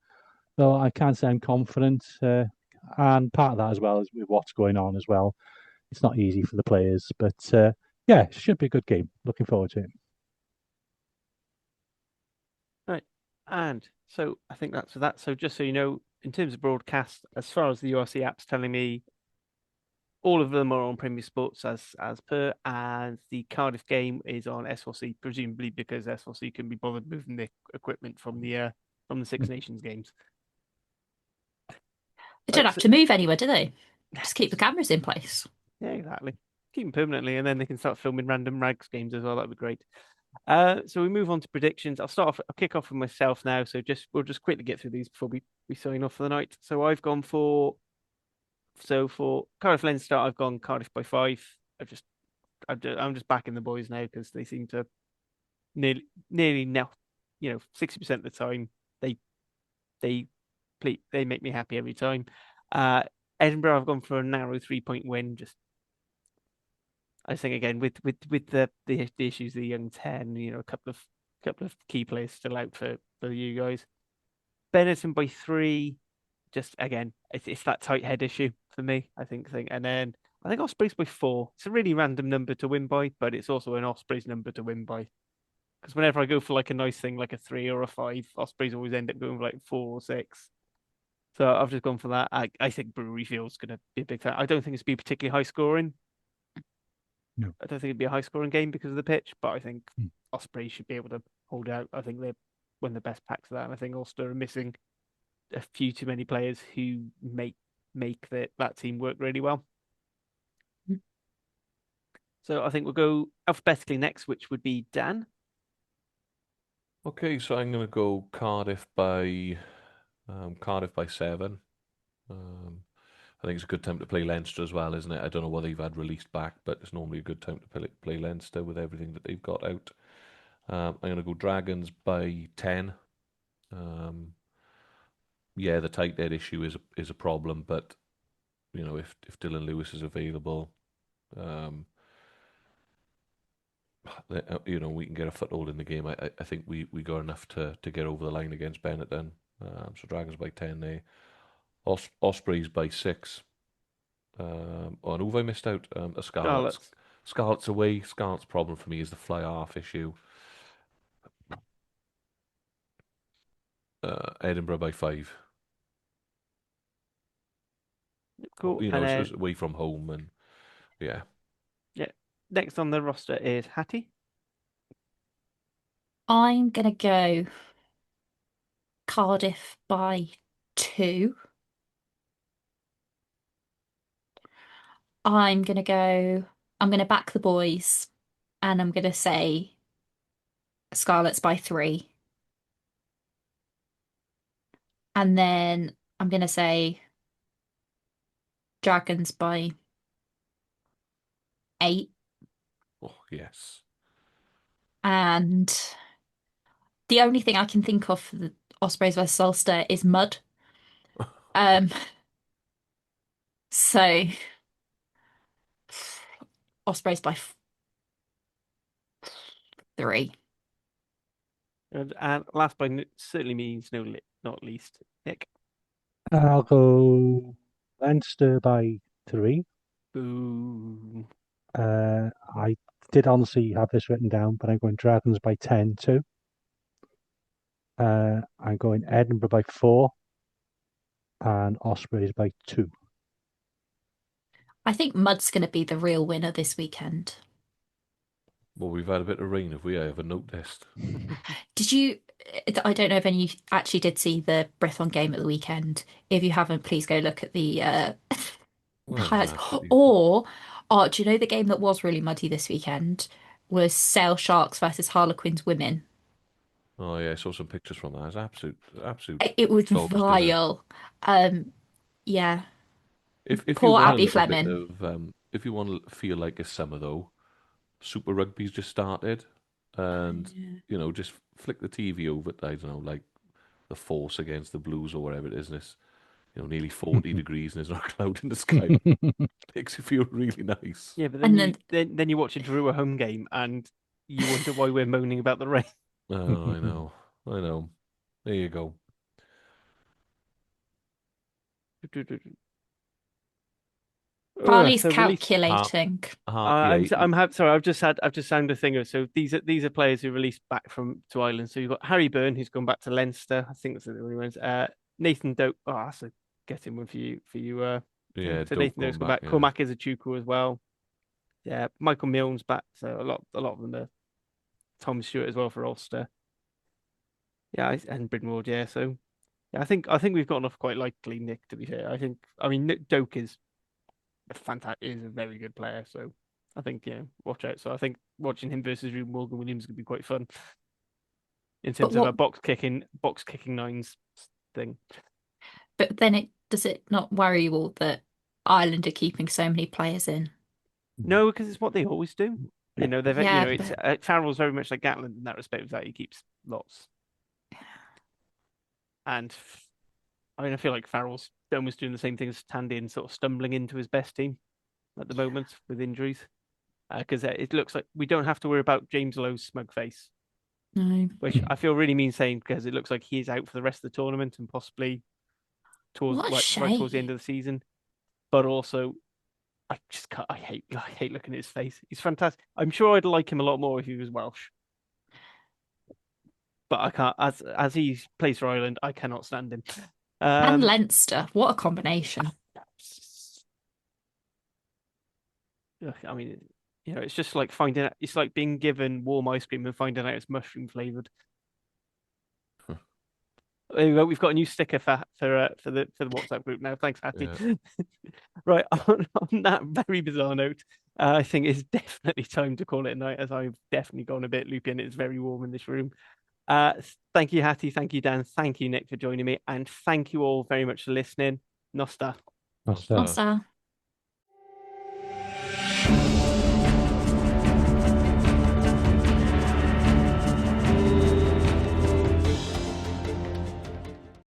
Though I can't say I'm confident, and part of that as well is with what's going on as well. It's not easy for the players, but yeah, it should be a good game. Looking forward to it.
Right. And so I think that's for that. So just so you know, in terms of broadcast, as far as the URC app's telling me, all of them are on Premier Sports as per, and the Cardiff game is on S4C, presumably because S4C can be bothered moving the equipment from the Six Nations games.
They don't have to move anywhere, do they? Just keep the cameras in place.
Yeah, exactly. Keep them permanently, and then they can start filming random rags games as well. That'd be great. So we move on to predictions. I'll kick off with myself now. So we'll just quickly get through these before we sign off for the night. So I've gone for Cardiff Leinster, I've gone Cardiff by 5. I'm just backing the boys now because they seem to nearly now, 60% of the time they make me happy every time. Edinburgh, I've gone for a narrow 3-point win. I think again with the issues of the young 10, a couple of key players still out for you guys. Benetton by 3. Just again, it's that tight head issue for me. I think, and then I think Ospreys by 4. It's a really random number to win by, but it's also an Ospreys number to win by. Because whenever I go for like a nice thing, like a 3 or a 5, Ospreys always end up going for like 4 or 6. So I've just gone for that. I think Brewery Field's going to be a big fan. I don't think it's going to be particularly high scoring.
No.
I don't think it'd be a high scoring game because of the pitch, but I think Ospreys should be able to hold out. I think they're one of the best packs of that, and I think Ulster are missing a few too many players who make that team work really well. So I think we'll go alphabetically next, which would be Dan.
Okay, so I'm going to go Cardiff by 7. I think it's a good time to play Leinster as well, isn't it? I don't know what they've had released back, but it's normally a good time to play Leinster with everything that they've got out. I'm going to go Dragons by 10. Yeah, the tight head issue is a problem, but if Dylan Lewis is available, we can get a foothold in the game. I think we got enough to get over the line against Benetton. So Dragons by 10 there. Ospreys by 6. And who have I missed out? The Scarlets. Scarlets away. Scarlets' problem for me is the fly half issue. Edinburgh by 5.
Cool.
It's away from home, and Yeah.
Yeah. Next on the roster is Hattie.
I'm gonna go Cardiff by 2. I'm gonna back the boys, and I'm gonna say Scarlets by 3. And then I'm gonna say Dragons by 8.
Oh, yes.
And the only thing I can think of for the Ospreys versus Ulster is mud. Um, so Ospreys by 3.
And last by certainly means not least, Nick.
I'll go Leinster by 3.
Boo.
I did honestly have this written down, but I'm going Dragons by 10 too. I'm going Edinburgh by 4 and Ospreys by 2.
I think mud's gonna be the real winner this weekend.
Well, we've had a bit of rain, have we? I haven't noticed.
Did you? I don't know if any of you actually did see the Brython game at the weekend. If you haven't, please go look at the
Well,
highlights. Or, oh, do you know the game that was really muddy this weekend was Sale Sharks versus Harlequins women?
oh yeah, I saw some pictures from that. It's absolute
It was
dog's dinner.
vile. Yeah,
If you
poor
want a
Abby
little bit
Fleming.
of if you want to feel like it's summer though, Super Rugby's just started, and just flick the TV over. I don't know, like the Force against the Blues or whatever it is, and it's nearly 40 degrees and there's not a cloud in the sky. Makes you feel really nice.
Yeah, but
And then
then you watch a Drew home game and you wonder why we're moaning about the rain.
Oh, I know. There you go.
Charlie's
So release.
Heart,
calculating.
I'm
yeah,
sorry. I've just found a thing. So these are players who released back to Ireland. So you've got Harry Byrne, who's gone back to Leinster. I think that's the only ones. Nathan Doak. Oh, that's a getting one for you.
yeah.
So
Dope
Nathan
going
Doak's gone
back.
back.
Yeah,
Cormac is a Chuku as well. Yeah, Michael Milne's back. So a lot of them are. Tom Stewart as well for Ulster. Yeah, and Brynwald. Yeah, so yeah, I think we've gotten off quite lightly, Nick. To be fair, I mean Nick Doak is a very good player. So I think watch out. So I think watching him versus Morgan Williams is gonna be quite fun in
But
terms of a
what?
box kicking nines thing.
But then does it not worry you all that Ireland are keeping so many players in?
No, because it's what they always do.
Yeah.
You
Yeah,
know it's
but
Farrell's very much like Gatland in that respect, is that he keeps lots. And I mean, I feel like Farrell's almost doing the same thing as Tandy and sort of stumbling into his best team at the moment with injuries. Because it looks like we don't have to worry about James Lowe's smug face,
no.
which I feel really mean saying because it looks like he's out for the rest of the tournament and possibly
What a
right towards the end
shame.
of the season. But also, I just can't, I hate looking at his face. He's fantastic. I'm sure I'd like him a lot more if he was Welsh, but I can't. As he plays for Ireland, I cannot stand him.
And
Um,
Leinster, what a combination.
I mean, it's just like finding out. It's like being given warm ice cream and finding out it's mushroom flavored. There we go. We've got a new sticker for the WhatsApp group now. Thanks, Hattie.
yeah.
Right, on that very bizarre note, I think it's definitely time to call it a night as I've definitely gone a bit loopy and it's very warm in this room. Uh, Thank you, Hattie. Thank you, Dan. Thank you, Nick, for joining me. And thank you all very much for listening. Nosta.
That's
That's,
that.
Leinster.